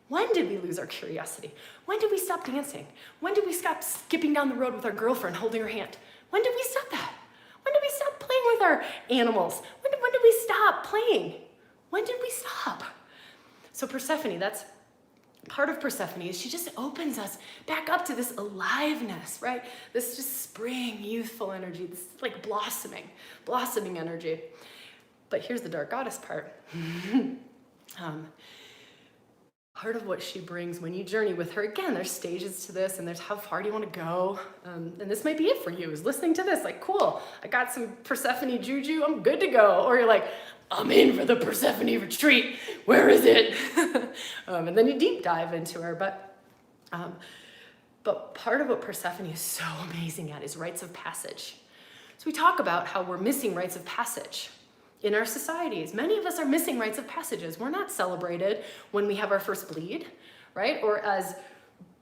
Speaker 1: When did we lose our curiosity? When did we stop dancing? When did we stop skipping down the road with our girlfriend holding her hand? When did we stop that? When did we stop playing with our animals? When did we stop playing? When did we stop? So Persephone, that's part of Persephone, is she just opens us back up to this aliveness, right? This just spring, youthful energy, this like blossoming energy. But here's the dark goddess part. Part of what she brings when you journey with her, again, there's stages to this, and there's how far do you want to go, and this might be it for you, is listening to this, like, cool, I got some Persephone juju, I'm good to go. Or you're like, I'm in for the Persephone retreat, where is it? And then you deep dive into her, but part of what Persephone is so amazing at is rites of passage. So we talk about how we're missing rites of passage in our societies. Many of us are missing rites of passages. We're not celebrated when we have our first bleed, right? Or as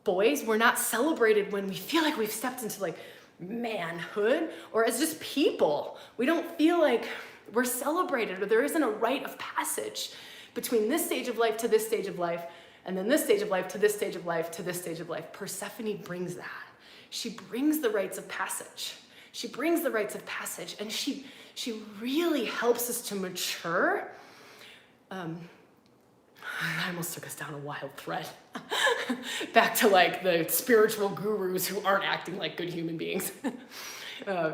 Speaker 1: boys, we're not celebrated when we feel like we've stepped into like manhood, or as just people. We don't feel like we're celebrated, or there isn't a rite of passage between this stage of life to this stage of life, and then this stage of life to this stage of life to this stage of life. Persephone brings that. She brings the rites of passage. She brings the rites of passage, and she really helps us to mature. I almost took us down a wild thread. Back to like the spiritual gurus who aren't acting like good human beings.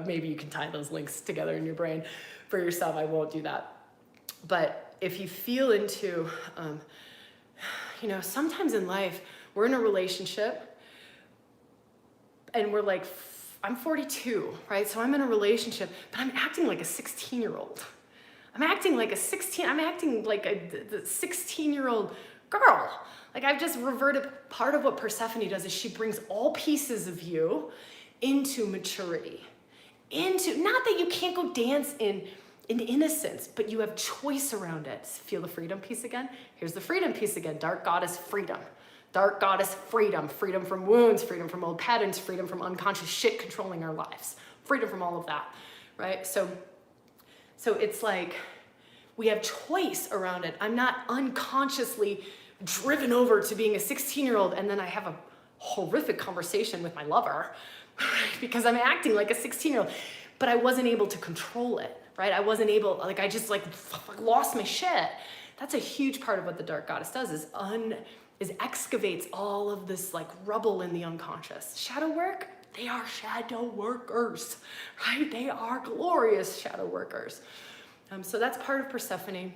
Speaker 1: Maybe you can tie those links together in your brain for yourself. I won't do that. But if you feel into, sometimes in life, we're in a relationship and we're like, I'm 42, right? So I'm in a relationship, but I'm acting like a 16-year-old. I'm acting like a 16-year-old girl. Like, I've just reverted. Part of what Persephone does is she brings all pieces of you into maturity, into, not that you can't go dance in innocence, but you have choice around it. Feel the freedom piece again? Here's the freedom piece again. Dark goddess freedom. Dark goddess freedom. Freedom from wounds, freedom from old patterns, freedom from unconscious shit controlling our lives. Freedom from all of that, right? So it's like we have choice around it. I'm not unconsciously driven over to being a 16-year-old and then I have a horrific conversation with my lover because I'm acting like a 16-year-old, but I wasn't able to control it, right? I wasn't able, like I just like lost my shit. That's a huge part of what the dark goddess does is excavates all of this like rubble in the unconscious. Shadow work, they are shadow workers, right? They are glorious shadow workers. So that's part of Persephone.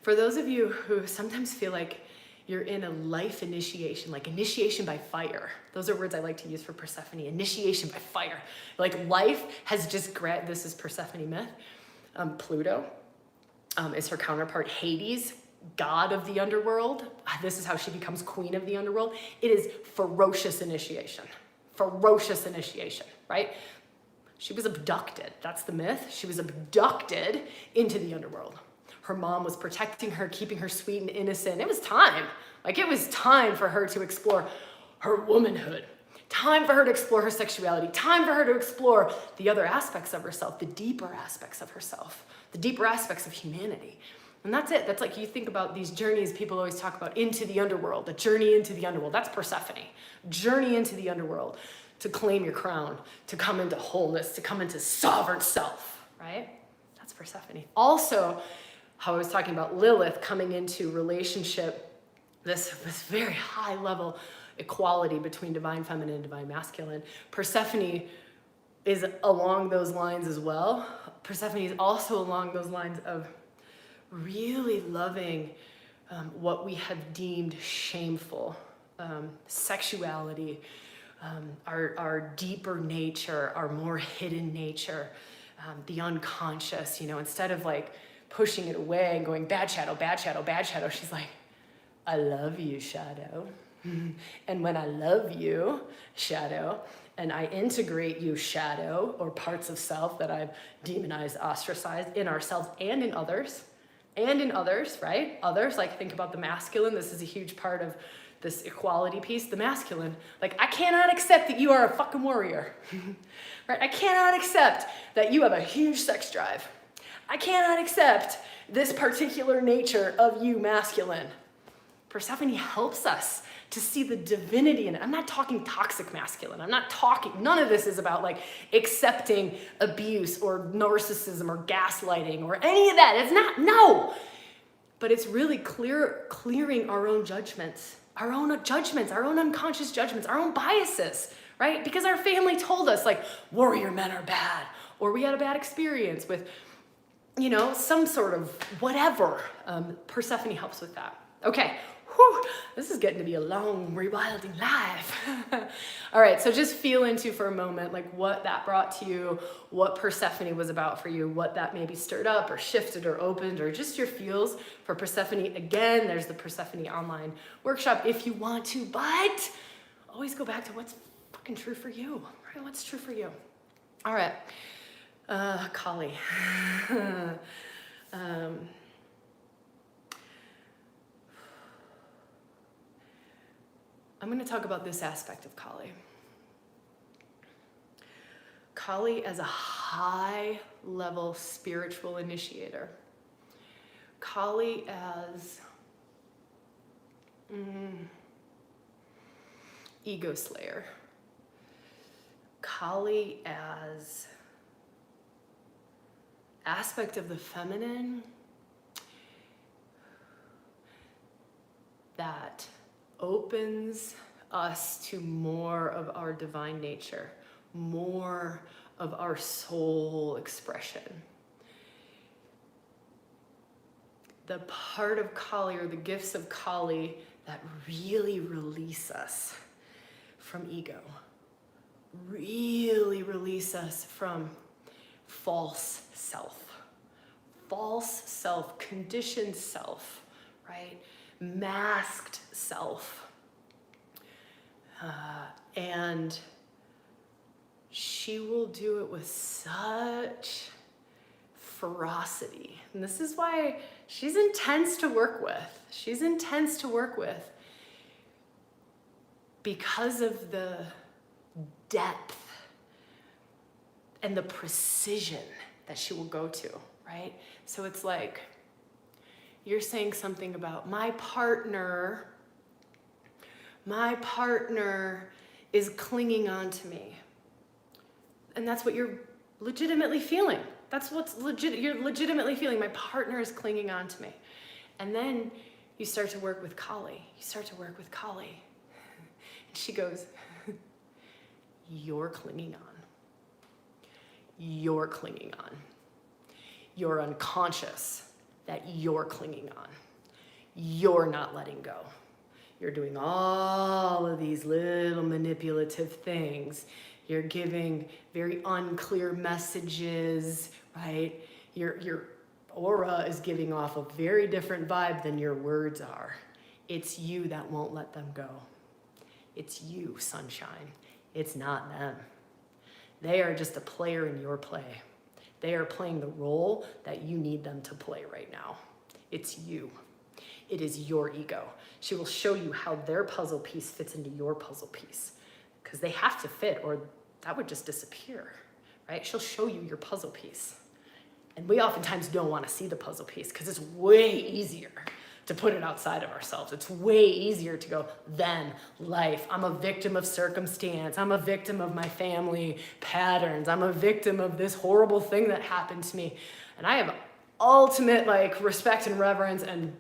Speaker 1: For those of you who sometimes feel like you're in a life initiation, like initiation by fire. Those are words I like to use for Persephone, initiation by fire. Like life has just this is Persephone myth. Pluto is her counterpart, Hades, god of the underworld. This is how she becomes queen of the underworld. It is ferocious initiation, right? She was abducted, that's the myth. She was abducted into the underworld. Her mom was protecting her, keeping her sweet and innocent. It was time. Like it was time for her to explore her womanhood. Time for her to explore her sexuality. Time for her to explore the other aspects of herself, the deeper aspects of herself, the deeper aspects of humanity. And that's it. That's like you think about these journeys people always talk about into the underworld, the journey into the underworld. That's Persephone. Journey into the underworld to claim your crown, to come into wholeness, to come into sovereign self, right? That's Persephone. Also, how I was talking about Lilith coming into relationship, this very high level equality between divine feminine and divine masculine. Persephone is along those lines as well. Persephone is also along those lines of really loving what we have deemed shameful, sexuality, our deeper nature, our more hidden nature, the unconscious, instead of like pushing it away and going bad shadow, bad shadow, bad shadow. She's like, I love you, shadow. And when I love you, shadow, and I integrate you, shadow, or parts of self that I've demonized, ostracized in ourselves and in others, right? Others, like think about the masculine. This is a huge part of this equality piece. The masculine, like I cannot accept that you are a fucking warrior, right? I cannot accept that you have a huge sex drive. I cannot accept this particular nature of you, masculine. Persephone helps us to see the divinity in it. I'm not talking toxic masculine. None of this is about like accepting abuse or narcissism or gaslighting or any of that. It's not, no. But it's really clearing our own judgments, our own unconscious judgments, our own biases, right? Because our family told us like warrior men are bad, or we had a bad experience with some sort of whatever. Persephone helps with that. Okay, this is getting to be a long rewilding live. All right, so just feel into for a moment like what that brought to you, what Persephone was about for you, what that maybe stirred up or shifted or opened, or just your feels for Persephone. Again, there's the Persephone online workshop if you want to, but always go back to what's fucking true for you, right? What's true for you? All right. Kali. I'm going to talk about this aspect of Kali. Kali as a high-level spiritual initiator. Kali as ego slayer. Kali as aspect of the feminine that opens us to more of our divine nature, more of our soul expression. The part of Kali or the gifts of Kali that really release us from ego, really release us from false self, conditioned self, right? Masked self, and she will do it with such ferocity. And this is why she's intense to work with. She's intense to work with because of the depth and the precision that she will go to, right? So it's like, you're saying something about my partner is clinging on to me. And that's what you're legitimately feeling. That's what's you're legitimately feeling. My partner is clinging on to me. And then you start to work with Kali. And she goes, you're clinging on. You're clinging on. You're unconscious that you're clinging on. You're not letting go. You're doing all of these little manipulative things. You're giving very unclear messages, right? Your aura is giving off a very different vibe than your words are. It's you that won't let them go. It's you, sunshine. It's not them. They are just a player in your play. They are playing the role that you need them to play right now. It's you. It is your ego. She will show you how their puzzle piece fits into your puzzle piece, because they have to fit or that would just disappear, right? She'll show you your puzzle piece. And we oftentimes don't want to see the puzzle piece because it's way easier to put it outside of ourselves. It's way easier to go, then life. I'm a victim of circumstance. I'm a victim of my family patterns. I'm a victim of this horrible thing that happened to me. And I have ultimate respect and reverence and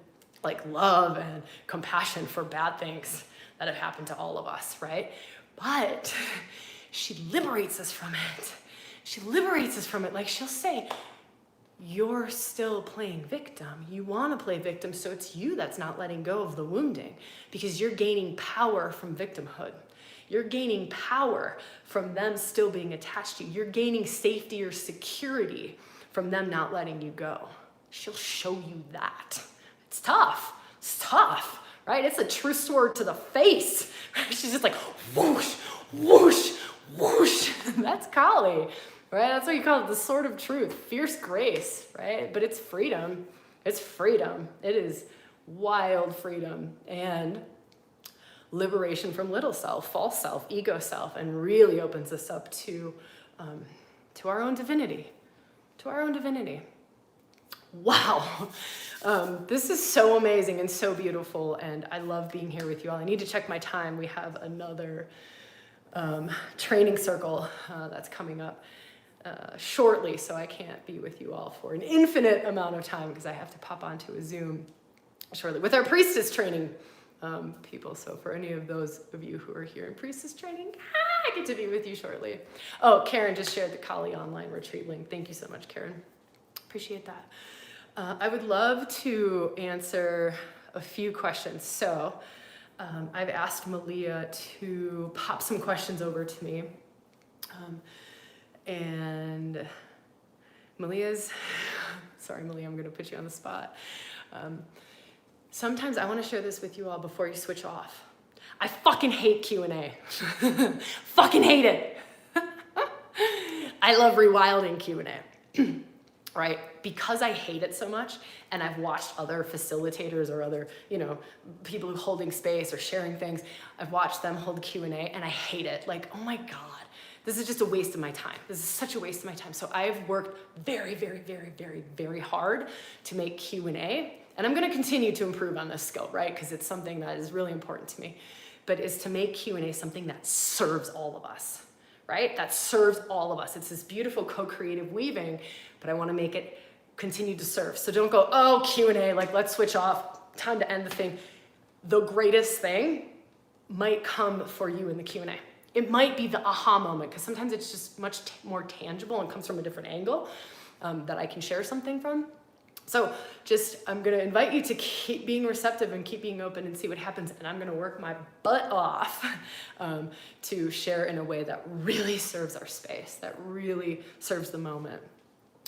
Speaker 1: love and compassion for bad things that have happened to all of us, right? But she liberates us from it. She liberates us from it. She'll say, you're still playing victim. You want to play victim, so it's you that's not letting go of the wounding because you're gaining power from victimhood. You're gaining power from them still being attached to you. You're gaining safety or security from them not letting you go. She'll show you that. It's tough. It's tough, right? It's a true sword to the face. She's just like, whoosh, whoosh, whoosh. That's Kali. Right? That's what you call it, the sword of truth, fierce grace, right? But it's freedom. It's freedom. It is wild freedom and liberation from little self, false self, ego self, and really opens us up to our own divinity, Wow. This is so amazing and so beautiful, and I love being here with you all. I need to check my time. We have another training circle that's coming up shortly, so I can't be with you all for an infinite amount of time because I have to pop onto a Zoom shortly with our priestess training people. So for any of those of you who are here in priestess training, I get to be with you shortly. Oh, Karen just shared the Kali online retreat link. Thank you so much, Karen. Appreciate that. I would love to answer a few questions. So I've asked Malia to pop some questions over to me. And Malia's, sorry Malia, I'm gonna put you on the spot. Sometimes I wanna share this with you all before you switch off. I fucking hate Q&A. Fucking hate it. I love ReWilding Q&A, right? Because I hate it so much, and I've watched other facilitators or other, people who holding space or sharing things, I've watched them hold Q&A and I hate it. Oh my God. This is just a waste of my time. This is such a waste of my time. So I've worked very, very, very, very, very hard to make Q&A, and I'm gonna continue to improve on this skill, right? Because it's something that is really important to me, but is to make Q&A something that serves all of us, right? That serves all of us. It's this beautiful co-creative weaving, but I wanna make it continue to serve. So don't go, oh, Q&A, let's switch off, time to end the thing. The greatest thing might come for you in the Q&A. It might be the aha moment, because sometimes it's just much more tangible and comes from a different angle that I can share something from. So I'm gonna invite you to keep being receptive and keep being open and see what happens. And I'm gonna work my butt off to share in a way that really serves our space, that really serves the moment.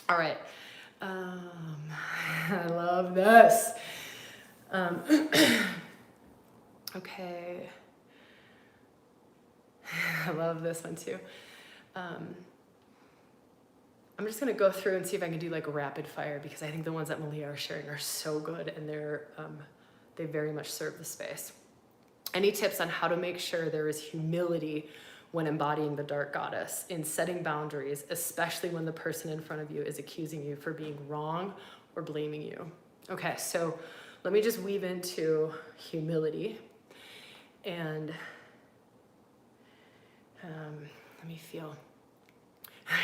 Speaker 1: All right, I love this. Okay. I love this one too. I'm just gonna go through and see if I can do like a rapid fire, because I think the ones that Malia are sharing are so good, and they very much serve the space. Any tips on how to make sure there is humility when embodying the dark goddess, in setting boundaries, especially when the person in front of you is accusing you for being wrong or blaming you? Okay, so let me just weave into humility, and let me feel.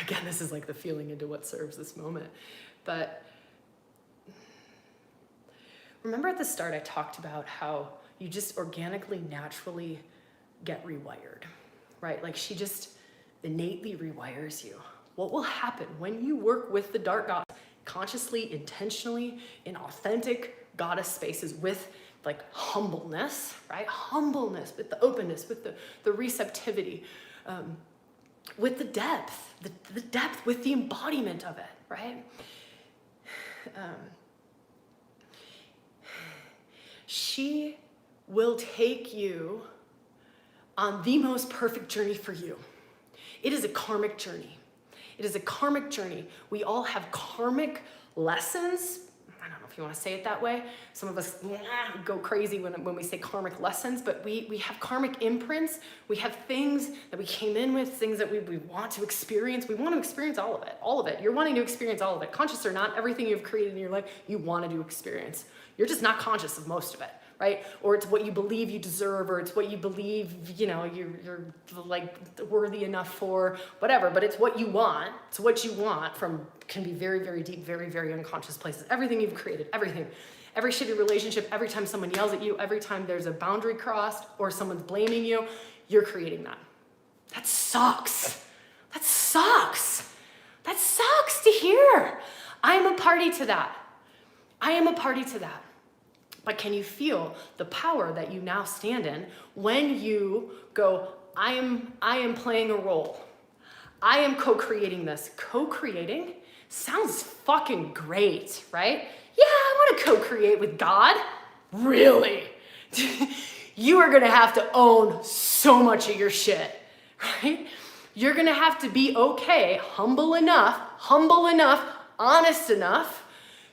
Speaker 1: Again, this is like the feeling into what serves this moment. But remember at the start I talked about how you just organically, naturally get rewired, right? Like she just innately rewires you. What will happen when you work with the dark goddess, consciously, intentionally, in authentic goddess spaces with like humbleness, right? Humbleness, with the openness, with the receptivity, with the depth, the depth, with the embodiment of it, right? She will take you on the most perfect journey for you. It is a karmic journey. It is a karmic journey. We all have karmic lessons. I don't know if you want to say it that way. Some of us go crazy when we say karmic lessons, but we have karmic imprints. We have things that we came in with, things that we want to experience. We want to experience all of it, all of it. You're wanting to experience all of it. Conscious or not, everything you've created in your life, you want to experience. You're just not conscious of most of it, right? Or it's what you believe you deserve, or it's what you believe, you know, you're like worthy enough for, whatever, but it's what you want. It's what you want from, can be very, very deep, very, very unconscious places. Everything you've created, everything. Every shitty relationship, every time someone yells at you, every time there's a boundary crossed or someone's blaming you, you're creating that. That sucks. That sucks. That sucks to hear. I am a party to that. I am a party to that. But can you feel the power that you now stand in when you go, I am playing a role. I am co-creating this. Co-creating sounds fucking great, right? Yeah, I want to co-create with God. Really? You are going to have to own so much of your shit, right? You're going to have to be okay, humble enough, honest enough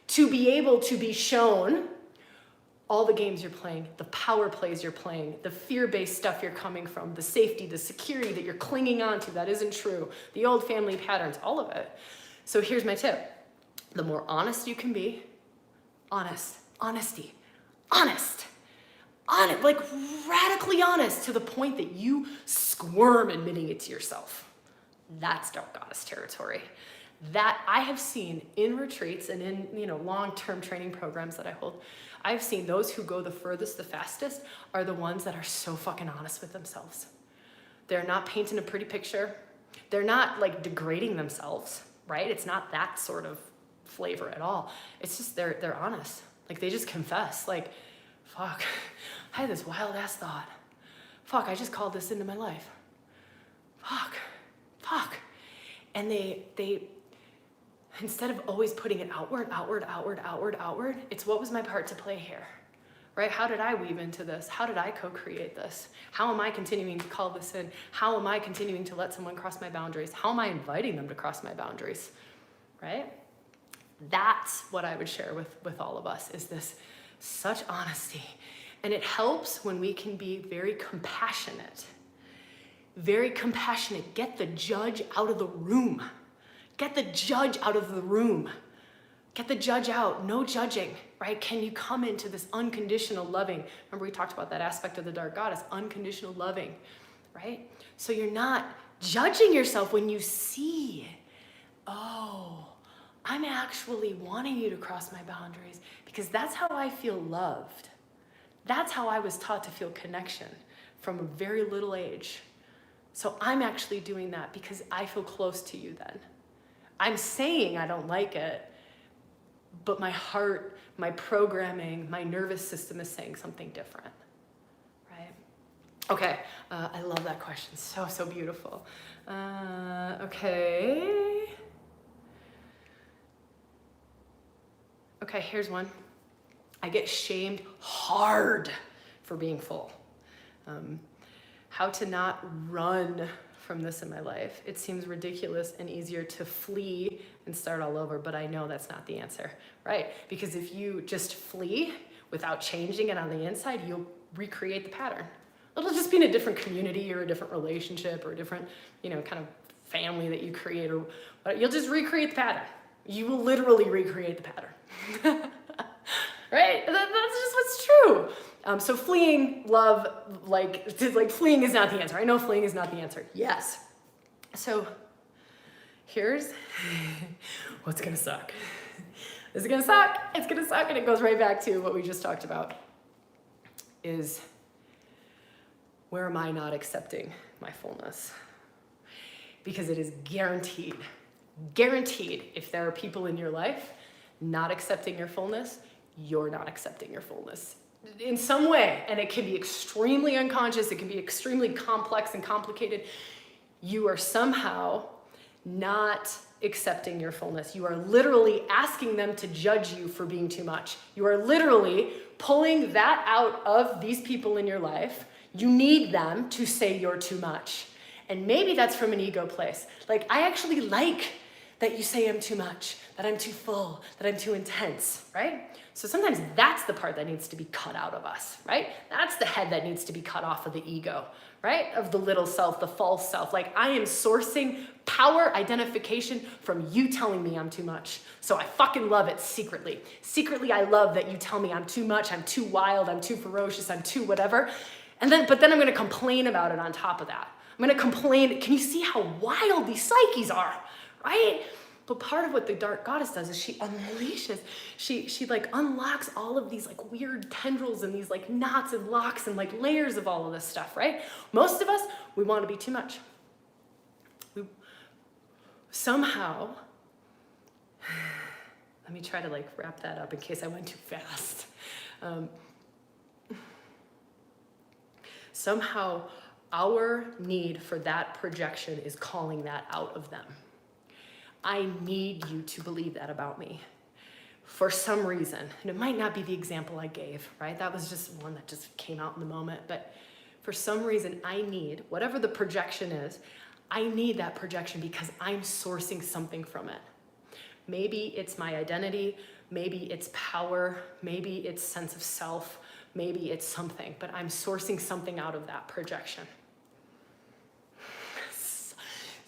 Speaker 1: to be able to be shown all the games you're playing, the power plays you're playing, the fear-based stuff you're coming from, the safety, the security that you're clinging on to that isn't true, the old family patterns, all of it. So here's my tip. The more honest you can be, honesty, like radically honest to the point that you squirm admitting it to yourself. That's dark goddess territory. That I have seen in retreats and in, you know, long-term training programs that I hold. I've seen those who go the furthest, the fastest are the ones that are so fucking honest with themselves. They're not painting a pretty picture. They're not like degrading themselves, right? It's not that sort of flavor at all. It's just they're honest. Like they just confess, like, fuck, I had this wild ass thought. Fuck, I just called this into my life. Fuck. And they instead of always putting it outward, it's what was my part to play here, right? How did I weave into this? How did I co-create this? How am I continuing to call this in? How am I continuing to let someone cross my boundaries? How am I inviting them to cross my boundaries, right? That's what I would share with all of us, is this such honesty. And it helps when we can be very compassionate. Get the judge out of the room. Get the judge out of the room. Get the judge out, no judging, right? Can you come into this unconditional loving? Remember we talked about that aspect of the dark goddess, unconditional loving, right? So you're not judging yourself when you see, oh, I'm actually wanting you to cross my boundaries because that's how I feel loved. That's how I was taught to feel connection from a very little age. So I'm actually doing that because I feel close to you then. I'm saying I don't like it, but my heart, my programming, my nervous system is saying something different, right? Okay, I love that question. So beautiful. Okay, here's one. I get shamed hard for being full. How to not run from this in my life. It seems ridiculous and easier to flee and start all over, but I know that's not the answer, right? Because if you just flee without changing it on the inside, you'll recreate the pattern. It'll just be in a different community or a different relationship or a different, you know, kind of family that you create, or you'll just recreate the pattern. You will literally recreate the pattern. Right? That's just what's true. So fleeing love, like fleeing is not the answer. I know fleeing is not the answer. Yes. So here's what's gonna suck. This is gonna suck. It's gonna suck, and it goes right back to what we just talked about. Is where am I not accepting my fullness? Because it is guaranteed, if there are people in your life not accepting your fullness, you're not accepting your fullness in some way. And it can be extremely unconscious. It can be extremely complex and complicated. You are somehow not accepting your fullness. You are literally asking them to judge you for being too much. You are literally pulling that out of these people in your life. You need them to say you're too much. And maybe that's from an ego place. Like, I actually like that you say I'm too much, that I'm too full, that I'm too intense, right? So sometimes that's the part that needs to be cut out of us, right? That's the head that needs to be cut off of the ego, right? Of the little self, the false self. Like, I am sourcing power identification from you telling me I'm too much. So I fucking love it secretly. Secretly, I love that you tell me I'm too much, I'm too wild, I'm too ferocious, I'm too whatever. But then I'm gonna complain about it on top of that. I'm gonna complain. Can you see how wild these psyches are, right? But part of what the dark goddess does is she unleashes, she like unlocks all of these like weird tendrils and these like knots and locks and like layers of all of this stuff, right? Most of us, we want to be too much. We somehow, let me try to like wrap that up in case I went too fast. Somehow our need for that projection is calling that out of them. I need you to believe that about me for some reason. And it might not be the example I gave, right? That was just one that just came out in the moment. But for some reason, I need, whatever the projection is, I need that projection because I'm sourcing something from it. Maybe it's my identity, maybe it's power, maybe it's sense of self, maybe it's something, but I'm sourcing something out of that projection.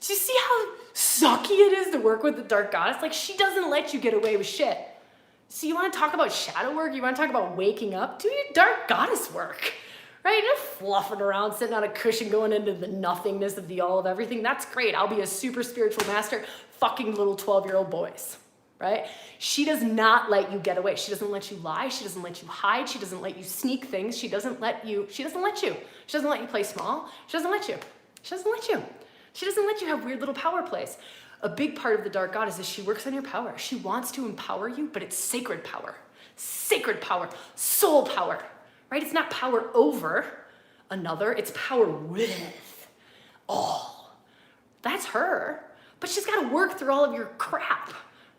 Speaker 1: Do you see how sucky it is to work with the dark goddess? Like, she doesn't let you get away with shit. So you want to talk about shadow work? You want to talk about waking up? Do your dark goddess work, right? You're fluffing around, sitting on a cushion, going into the nothingness of the all of everything. That's great. I'll be a super spiritual master, fucking little 12-year-old boys, right? She does not let you get away. She doesn't let you lie. She doesn't let you hide. She doesn't let you sneak things. She doesn't let you play small. She doesn't let you. She doesn't let you have weird little power plays. A big part of the dark goddess is she works on your power. She wants to empower you, but it's sacred power, soul power, right? It's not power over another, it's power with all. That's her, but she's got to work through all of your crap,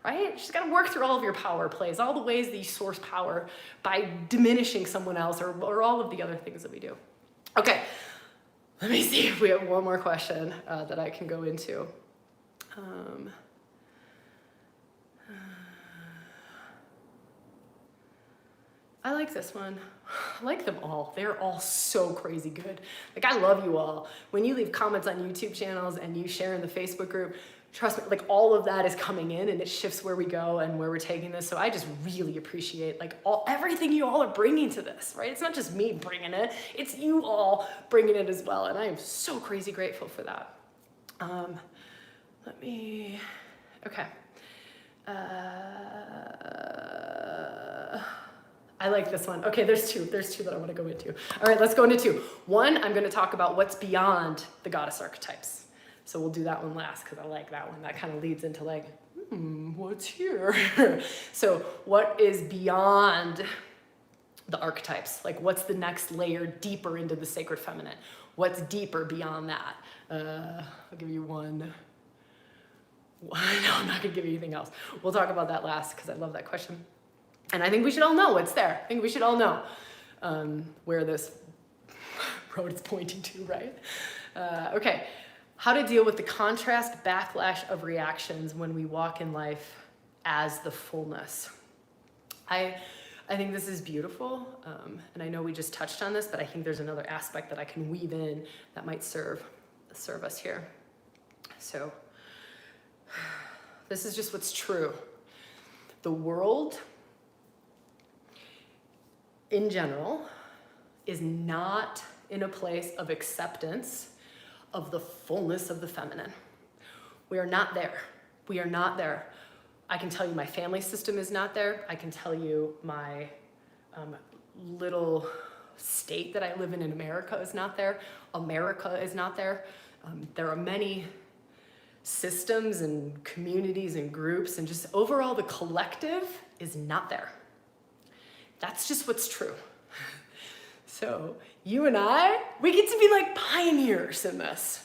Speaker 1: right? She's got to work through all of your power plays, all the ways that you source power by diminishing someone else or all of the other things that we do. Okay. Let me see if we have one more question that I can go into. I like this one. I like them all. They're all so crazy good. Like, I love you all. When you leave comments on YouTube channels and you share in the Facebook group, trust me, like, all of that is coming in and it shifts where we go and where we're taking this. So I just really appreciate like everything you all are bringing to this, right? It's not just me bringing it, it's you all bringing it as well. And I am so crazy grateful for that. Okay. I like this one. Okay, there's two that I want to go into. All right, let's go into two. One, I'm going to talk about what's beyond the goddess archetypes. So we'll do that one last because I like that one. That kind of leads into like, what's here? So what is beyond the archetypes? Like, what's the next layer deeper into the sacred feminine? What's deeper beyond that? I'll give you one. No, I'm not gonna give you anything else. We'll talk about that last because I love that question. And I think we should all know what's there. I think we should all know where this road is pointing to, right? Okay. how to deal with the contrast backlash of reactions when we walk in life as the fullness. I think this is beautiful, and I know we just touched on this, but I think there's another aspect that I can weave in that might serve us here. So this is just what's true. The world in general is not in a place of acceptance of the fullness of the feminine. We are not there. We are not there. I can tell you my family system is not there. I can tell you my little state that I live in America is not there. America is not there. There are many systems and communities and groups, and just overall the collective is not there. That's just what's true. So you and we get to be like pioneers in this.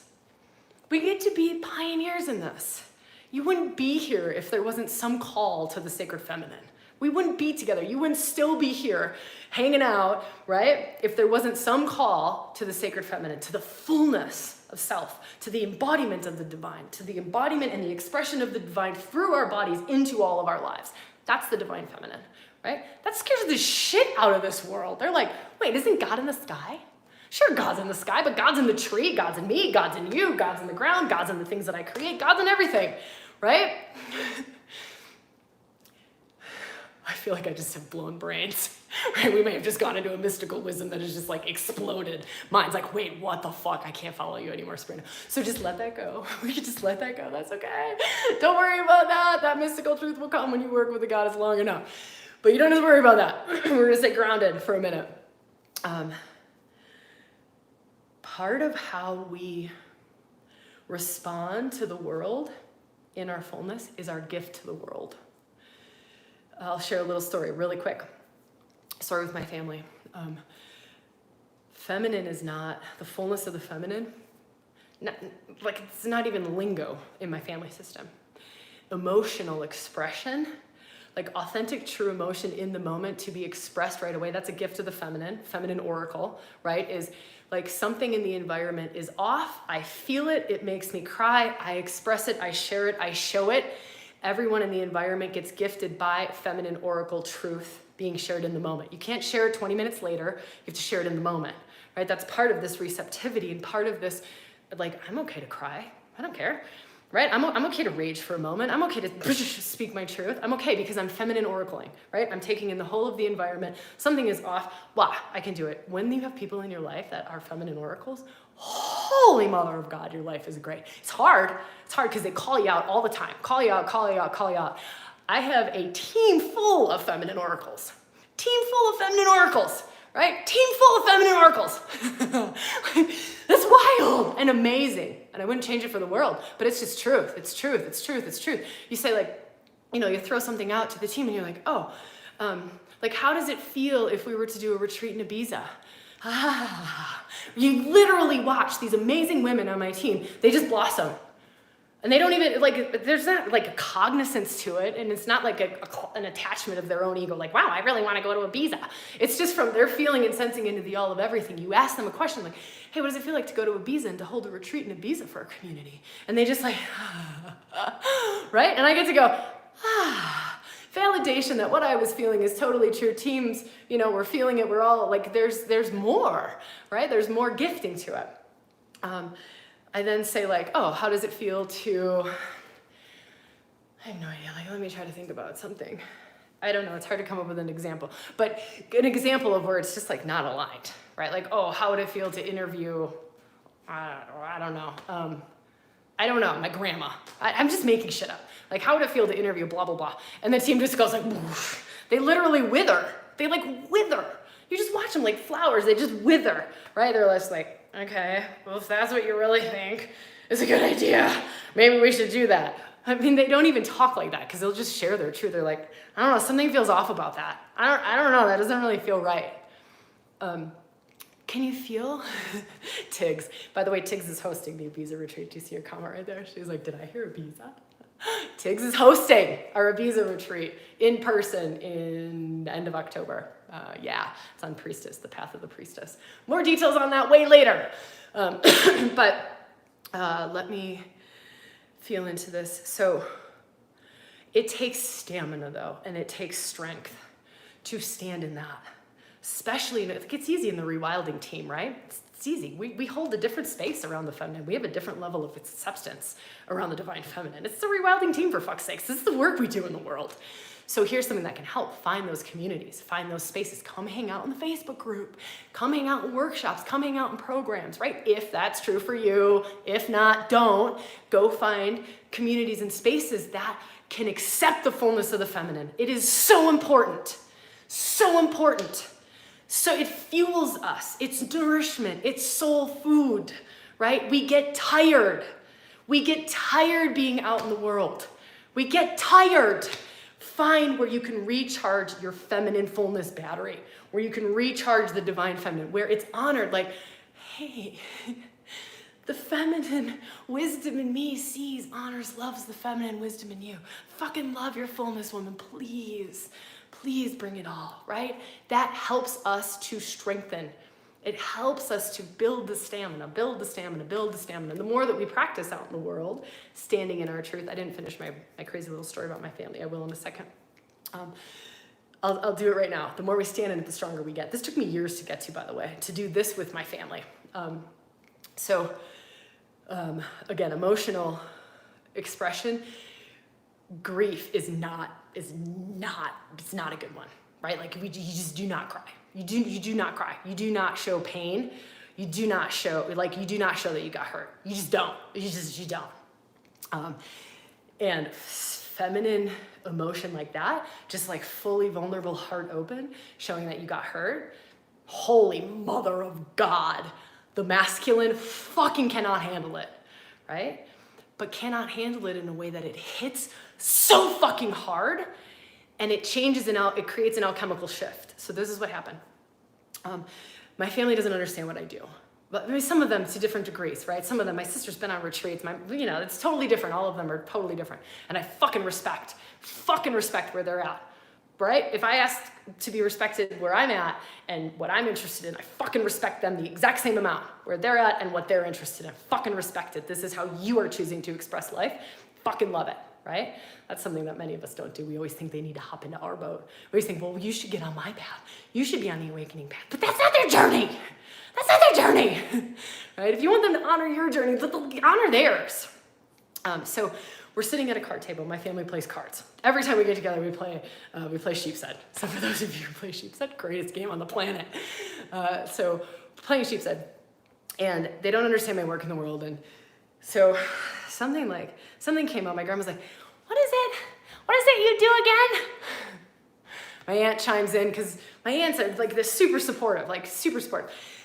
Speaker 1: We get to be pioneers in this. You wouldn't be here if there wasn't some call to the sacred feminine. We wouldn't be together. You wouldn't still be here hanging out, right? If there wasn't some call to the sacred feminine, to the fullness of self, to the embodiment of the divine, to the embodiment and the expression of the divine through our bodies into all of our lives. That's the divine feminine, right? That scares the shit out of this world. They're like, wait, isn't God in the sky? Sure, God's in the sky, but God's in the tree, God's in me, God's in you, God's in the ground, God's in the things that I create, God's in everything, right? I feel like I just have blown brains, right? We may have just gone into a mystical wisdom that has just like exploded. Mine's like, wait, what the fuck? I can't follow you anymore, Sabrina. So just let that go. We can just let that go. That's okay. Don't worry about that. That mystical truth will come when you work with the goddess long enough. But you don't have to worry about that. We're going to stay grounded for a minute. Part of how we respond to the world in our fullness is our gift to the world. I'll share a little story really quick. Story with my family. Feminine is not, the fullness of the feminine, it's not even lingo in my family system. Emotional expression, like authentic, true emotion in the moment to be expressed right away, that's a gift of the feminine oracle, right? Is like something in the environment is off, I feel it, it makes me cry, I express it, I share it, I show it. Everyone in the environment gets gifted by feminine oracle truth being shared in the moment. You can't share it 20 minutes later, you have to share it in the moment, right? That's part of this receptivity and part of this, like, I'm okay to cry, I don't care. Right? I'm okay to rage for a moment. I'm okay to speak my truth. I'm okay because I'm feminine oracling, right? I'm taking in the whole of the environment. Something is off. Wow, I can do it. When you have people in your life that are feminine oracles, holy mother of God, your life is great. It's hard. It's hard because they call you out all the time. Call you out, call you out, call you out. I have a team full of feminine oracles. Team full of feminine oracles. Right? Team full of feminine oracles. That's wild and amazing. And I wouldn't change it for the world, but it's just truth. It's truth. It's truth. It's truth. You say like, you throw something out to the team and you're like, like how does it feel if we were to do a retreat in Ibiza? You literally watch these amazing women on my team. They just blossom. And they don't even, there's not like a cognizance to it, and it's not like an attachment of their own ego, like, wow, I really want to go to Ibiza. It's just from their feeling and sensing into the all of everything. You ask them a question like, hey, what does it feel like to go to Ibiza and to hold a retreat in Ibiza for a community? And they just like, right? And I get to go, validation that what I was feeling is totally true. Teams, we're feeling it. We're all like, there's more, right? There's more gifting to it. I then say like, oh, how does it feel to, I have no idea, let me try to think about something. I don't know, it's hard to come up with an example, but an example of where it's just like not aligned, right? Like, oh, how would it feel to interview, I don't know, my grandma. I'm just making shit up. Like, how would it feel to interview blah, blah, blah. And the team just goes like, whoosh. They literally wither. They like wither. You just watch them like flowers, they just wither, right? They're just like, okay, well, if that's what you really think is a good idea, maybe we should do that. I mean, they don't even talk like that because they'll just share their truth. They're like, I don't know, something feels off about that. I don't know, that doesn't really feel right. Can you feel? Tiggs. By the way, Tiggs is hosting the Ibiza retreat. Do you see her comment right there? She's like, did I hear Ibiza? Tiggs is hosting our Ibiza retreat in person in the end of October. It's on Priestess, the Path of the Priestess. More details on that way later. But Let me feel into this. So it takes stamina though, and it takes strength to stand in that. Especially, it gets easy in the ReWilding team, right? It's easy. We hold a different space around the feminine. We have a different level of its substance around the divine feminine. It's the ReWilding team, for fuck's sakes. This is the work we do in the world. So here's something that can help. Find those communities, find those spaces. Come hang out in the Facebook group. Come hang out in workshops. Come hang out in programs, right? If that's true for you. If not, don't. Go find communities and spaces that can accept the fullness of the feminine. It is so important. So important. So it fuels us. It's nourishment. It's soul food, right? We get tired. We get tired being out in the world. We get tired. Find where you can recharge your feminine fullness battery, where you can recharge the divine feminine, where it's honored, like, hey, the feminine wisdom in me sees, honors, loves the feminine wisdom in you. Fucking love your fullness, woman, please. Please bring it all, right? That helps us to strengthen. It helps us to build the stamina, build the stamina, build the stamina. And the more that we practice out in the world, standing in our truth. I didn't finish my crazy little story about my family. I will in a second. I'll do it right now. The more we stand in it, the stronger we get. This took me years to get to, by the way, to do this with my family. Again, emotional expression. Grief is not a good one, right? Like you just do not cry. You do not cry. You do not show pain. You do not show that you got hurt. You just don't. You don't. And feminine emotion like that, just like fully vulnerable, heart open, showing that you got hurt. Holy mother of God. The masculine fucking cannot handle it, right? But cannot handle it in a way that it hits so fucking hard and it changes it creates an alchemical shift. So this is what happened. My family doesn't understand what I do. But I mean, some of them to different degrees, right? Some of them, my sister's been on retreats, it's totally different. All of them are totally different. And I fucking respect where they're at, right? If I ask to be respected where I'm at and what I'm interested in, I fucking respect them the exact same amount, where they're at and what they're interested in. Fucking respect it. This is how you are choosing to express life. Fucking love it, right? That's something that many of us don't do. We always think they need to hop into our boat. We always think, well, you should get on my path. You should be on the awakening path. But that's not their journey. That's not their journey, right? If you want them to honor your journey, honor theirs. So we're sitting at a card table. My family plays cards. Every time we get together, we play sheepshead. So for those of you who play sheepshead, greatest game on the planet. So playing sheepshead, and they don't understand my work in the world. And so something came up. My grandma's like, what is it you do again? My aunt chimes in, because my aunts are like, they're super supportive.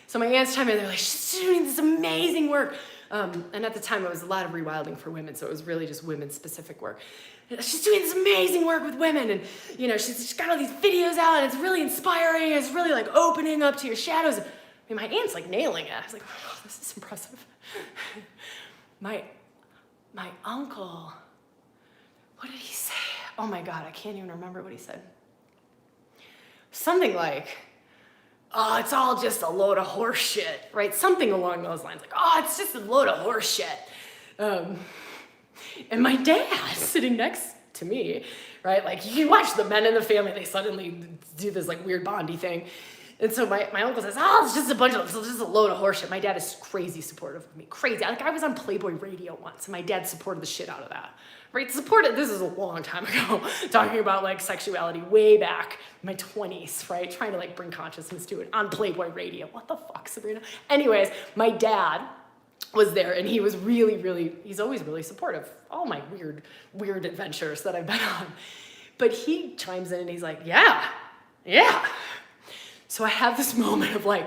Speaker 1: So my aunts chime in, they're like, she's doing this amazing work. And at the time, it was a lot of ReWilding for women, so it was really just women-specific work. She's doing this amazing work with women, and she's got all these videos out, and it's really inspiring, and it's really like opening up to your shadows. I mean, my aunt's like nailing it. I was like, oh, this is impressive. My uncle, what did he say? Oh my God, I can't even remember what he said. Something like, oh, it's all just a load of horse shit, right? Something along those lines, like, oh, it's just a load of horse shit. And my dad sitting next to me, right? Like, you watch the men in the family, they suddenly do this like weird Bondy thing. And so my uncle says, oh, it's just a load of horse shit. My dad is crazy supportive of me, crazy. Like, I was on Playboy Radio once, and my dad supported the shit out of that. Right, this is a long time ago, talking about like sexuality way back in my 20s, right? Trying to like bring consciousness to it on Playboy Radio. What the fuck, Sabrina? Anyways, my dad was there, and he was he's always really supportive. All my weird adventures that I've been on. But he chimes in and he's like, yeah. So I have this moment of like,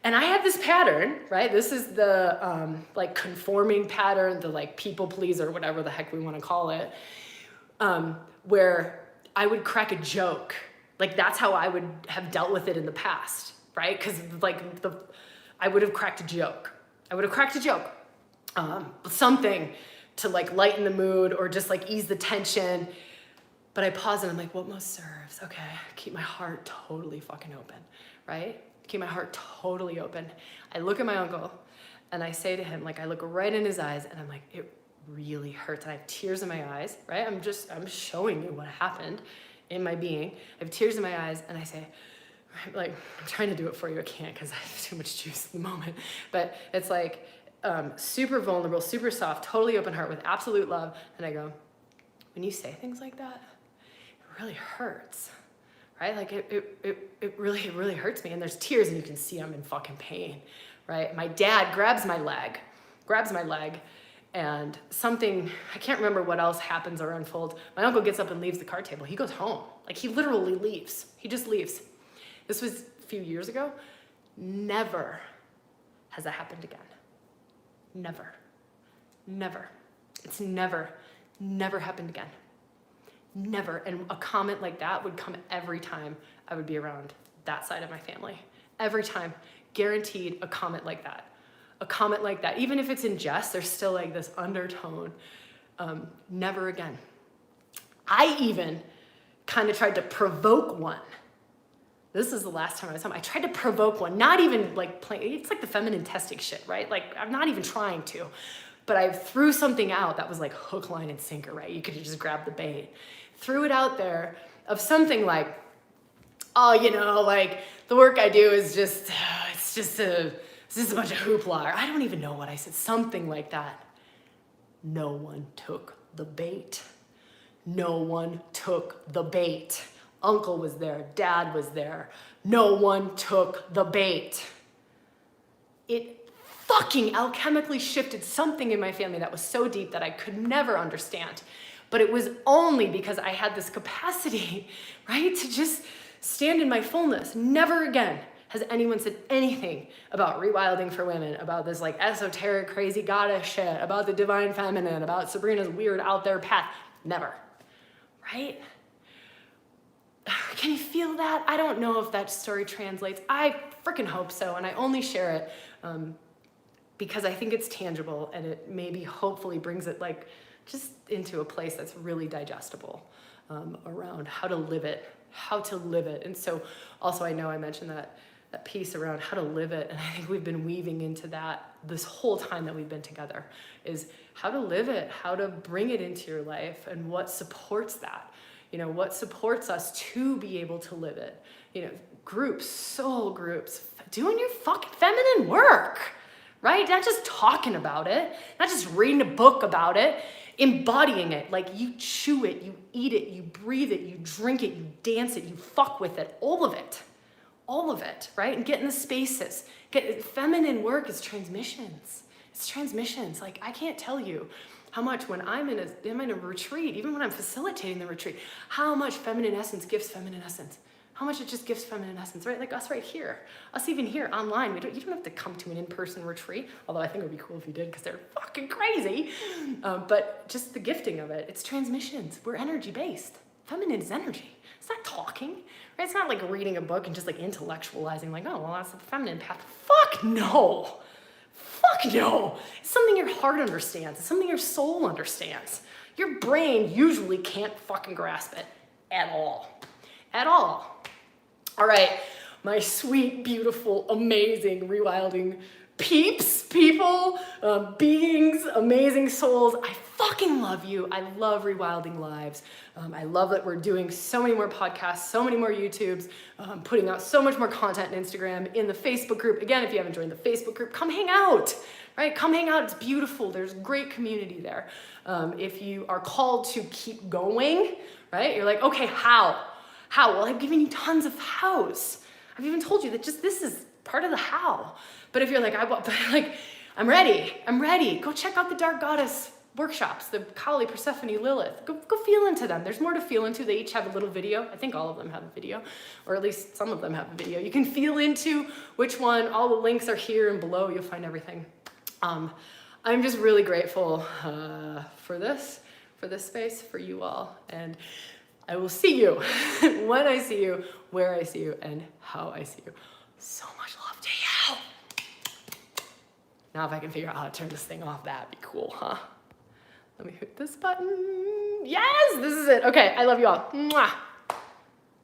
Speaker 1: and I have this pattern, right? This is the like conforming pattern, the like people pleaser, whatever the heck we want to call it, where I would crack a joke. Like, that's how I would have dealt with it in the past, right? Because like I would have cracked a joke. Something to like lighten the mood or just like ease the tension. But I pause and I'm like, what most serves? Okay, keep my heart totally fucking open, right? keep my heart totally open. I look at my uncle and I say to him, like, I look right in his eyes and I'm like, it really hurts. And I have tears in my eyes, right? I'm showing you what happened in my being. I have tears in my eyes and I say, like, I'm trying to do it for you. I can't because I have too much juice in the moment. But it's like super vulnerable, super soft, totally open heart with absolute love. And I go, when you say things like that, it really hurts, right? Like it really hurts me. And there's tears and you can see I'm in fucking pain, right? My dad grabs my leg and something, I can't remember what else happens or unfolds. My uncle gets up and leaves the card table. He goes home. Like he literally leaves. He just leaves. This was a few years ago. Never has that happened again. Never. It's never happened again. Never. And a comment like that would come every time I would be around that side of my family. Every time. Guaranteed a comment like that. A comment like that. Even if it's in jest, there's still like this undertone. Never again. I even kind of tried to provoke one. This is the last time I was home. I tried to provoke one, not even like playing. It's like the feminine testing shit, right? Like I'm not even trying to, but I threw something out that was like hook, line, and sinker, right? You could just grab the bait. Threw it out there of something like, oh, you know, like the work I do is just, it's just a bunch of hoopla. I don't even know what I said. Something like that. No one took the bait. No one took the bait. Uncle was there, dad was there. No one took the bait. It fucking alchemically shifted something in my family that was so deep that I could never understand. But it was only because I had this capacity, right, to just stand in my fullness. Never again has anyone said anything about rewilding for women, about this like esoteric, crazy goddess shit, about the divine feminine, about Sabrina's weird out there path. Never, right? Can you feel that? I don't know if that story translates. I freaking hope so, and I only share it because I think it's tangible and it maybe hopefully brings it like just into a place that's really digestible around how to live it. And so also I know I mentioned that piece around how to live it, and I think we've been weaving into that this whole time that we've been together, is how to live it, how to bring it into your life, and what supports that. You know, what supports us to be able to live it. You know, groups, soul groups, doing your fucking feminine work, right? Not just talking about it, not just reading a book about it, embodying it. Like you chew it, you eat it, you breathe it, you drink it, you dance it, you fuck with it, all of it, right? And get in the spaces. Feminine work is transmissions. It's transmissions. Like I can't tell you how much when I'm in a retreat, even when I'm facilitating the retreat, how much feminine essence gives feminine essence. How much it just gives feminine essence, right? Like us right here, us even here online. You don't have to come to an in-person retreat, although I think it would be cool if you did because they're fucking crazy. But just the gifting of it, it's transmissions. We're energy-based. Feminine is energy. It's not talking, right? It's not like reading a book and just like intellectualizing like, oh, well, that's the feminine path. Fuck no. Fuck no. It's something your heart understands. It's something your soul understands. Your brain usually can't fucking grasp it at all. At all. All right, my sweet, beautiful, amazing rewilding peeps, people, beings, amazing souls. I fucking love you. I love Rewilding Lives. I love that we're doing so many more podcasts, so many more YouTubes, putting out so much more content on Instagram, in the Facebook group. Again, if you haven't joined the Facebook group, come hang out, right? Come hang out. It's beautiful. There's great community there. If you are called to keep going, right? You're like, okay, how? How? Well, I've given you tons of hows. I've even told you that just this is part of the how. But if you're like, I'm ready. Go check out the Dark Goddess workshops, the Kali, Persephone, Lilith. Go feel into them. There's more to feel into. They each have a little video. I think all of them have a video, or at least some of them have a video. You can feel into which one. All the links are here and below. You'll find everything. I'm just really grateful for this space, for you all. And I will see you when I see you, where I see you, and how I see you. So much love to you. Now if I can figure out how to turn this thing off, that'd be cool, huh? Let me hit this button. Yes, this is it. Okay, I love you all. Mwah.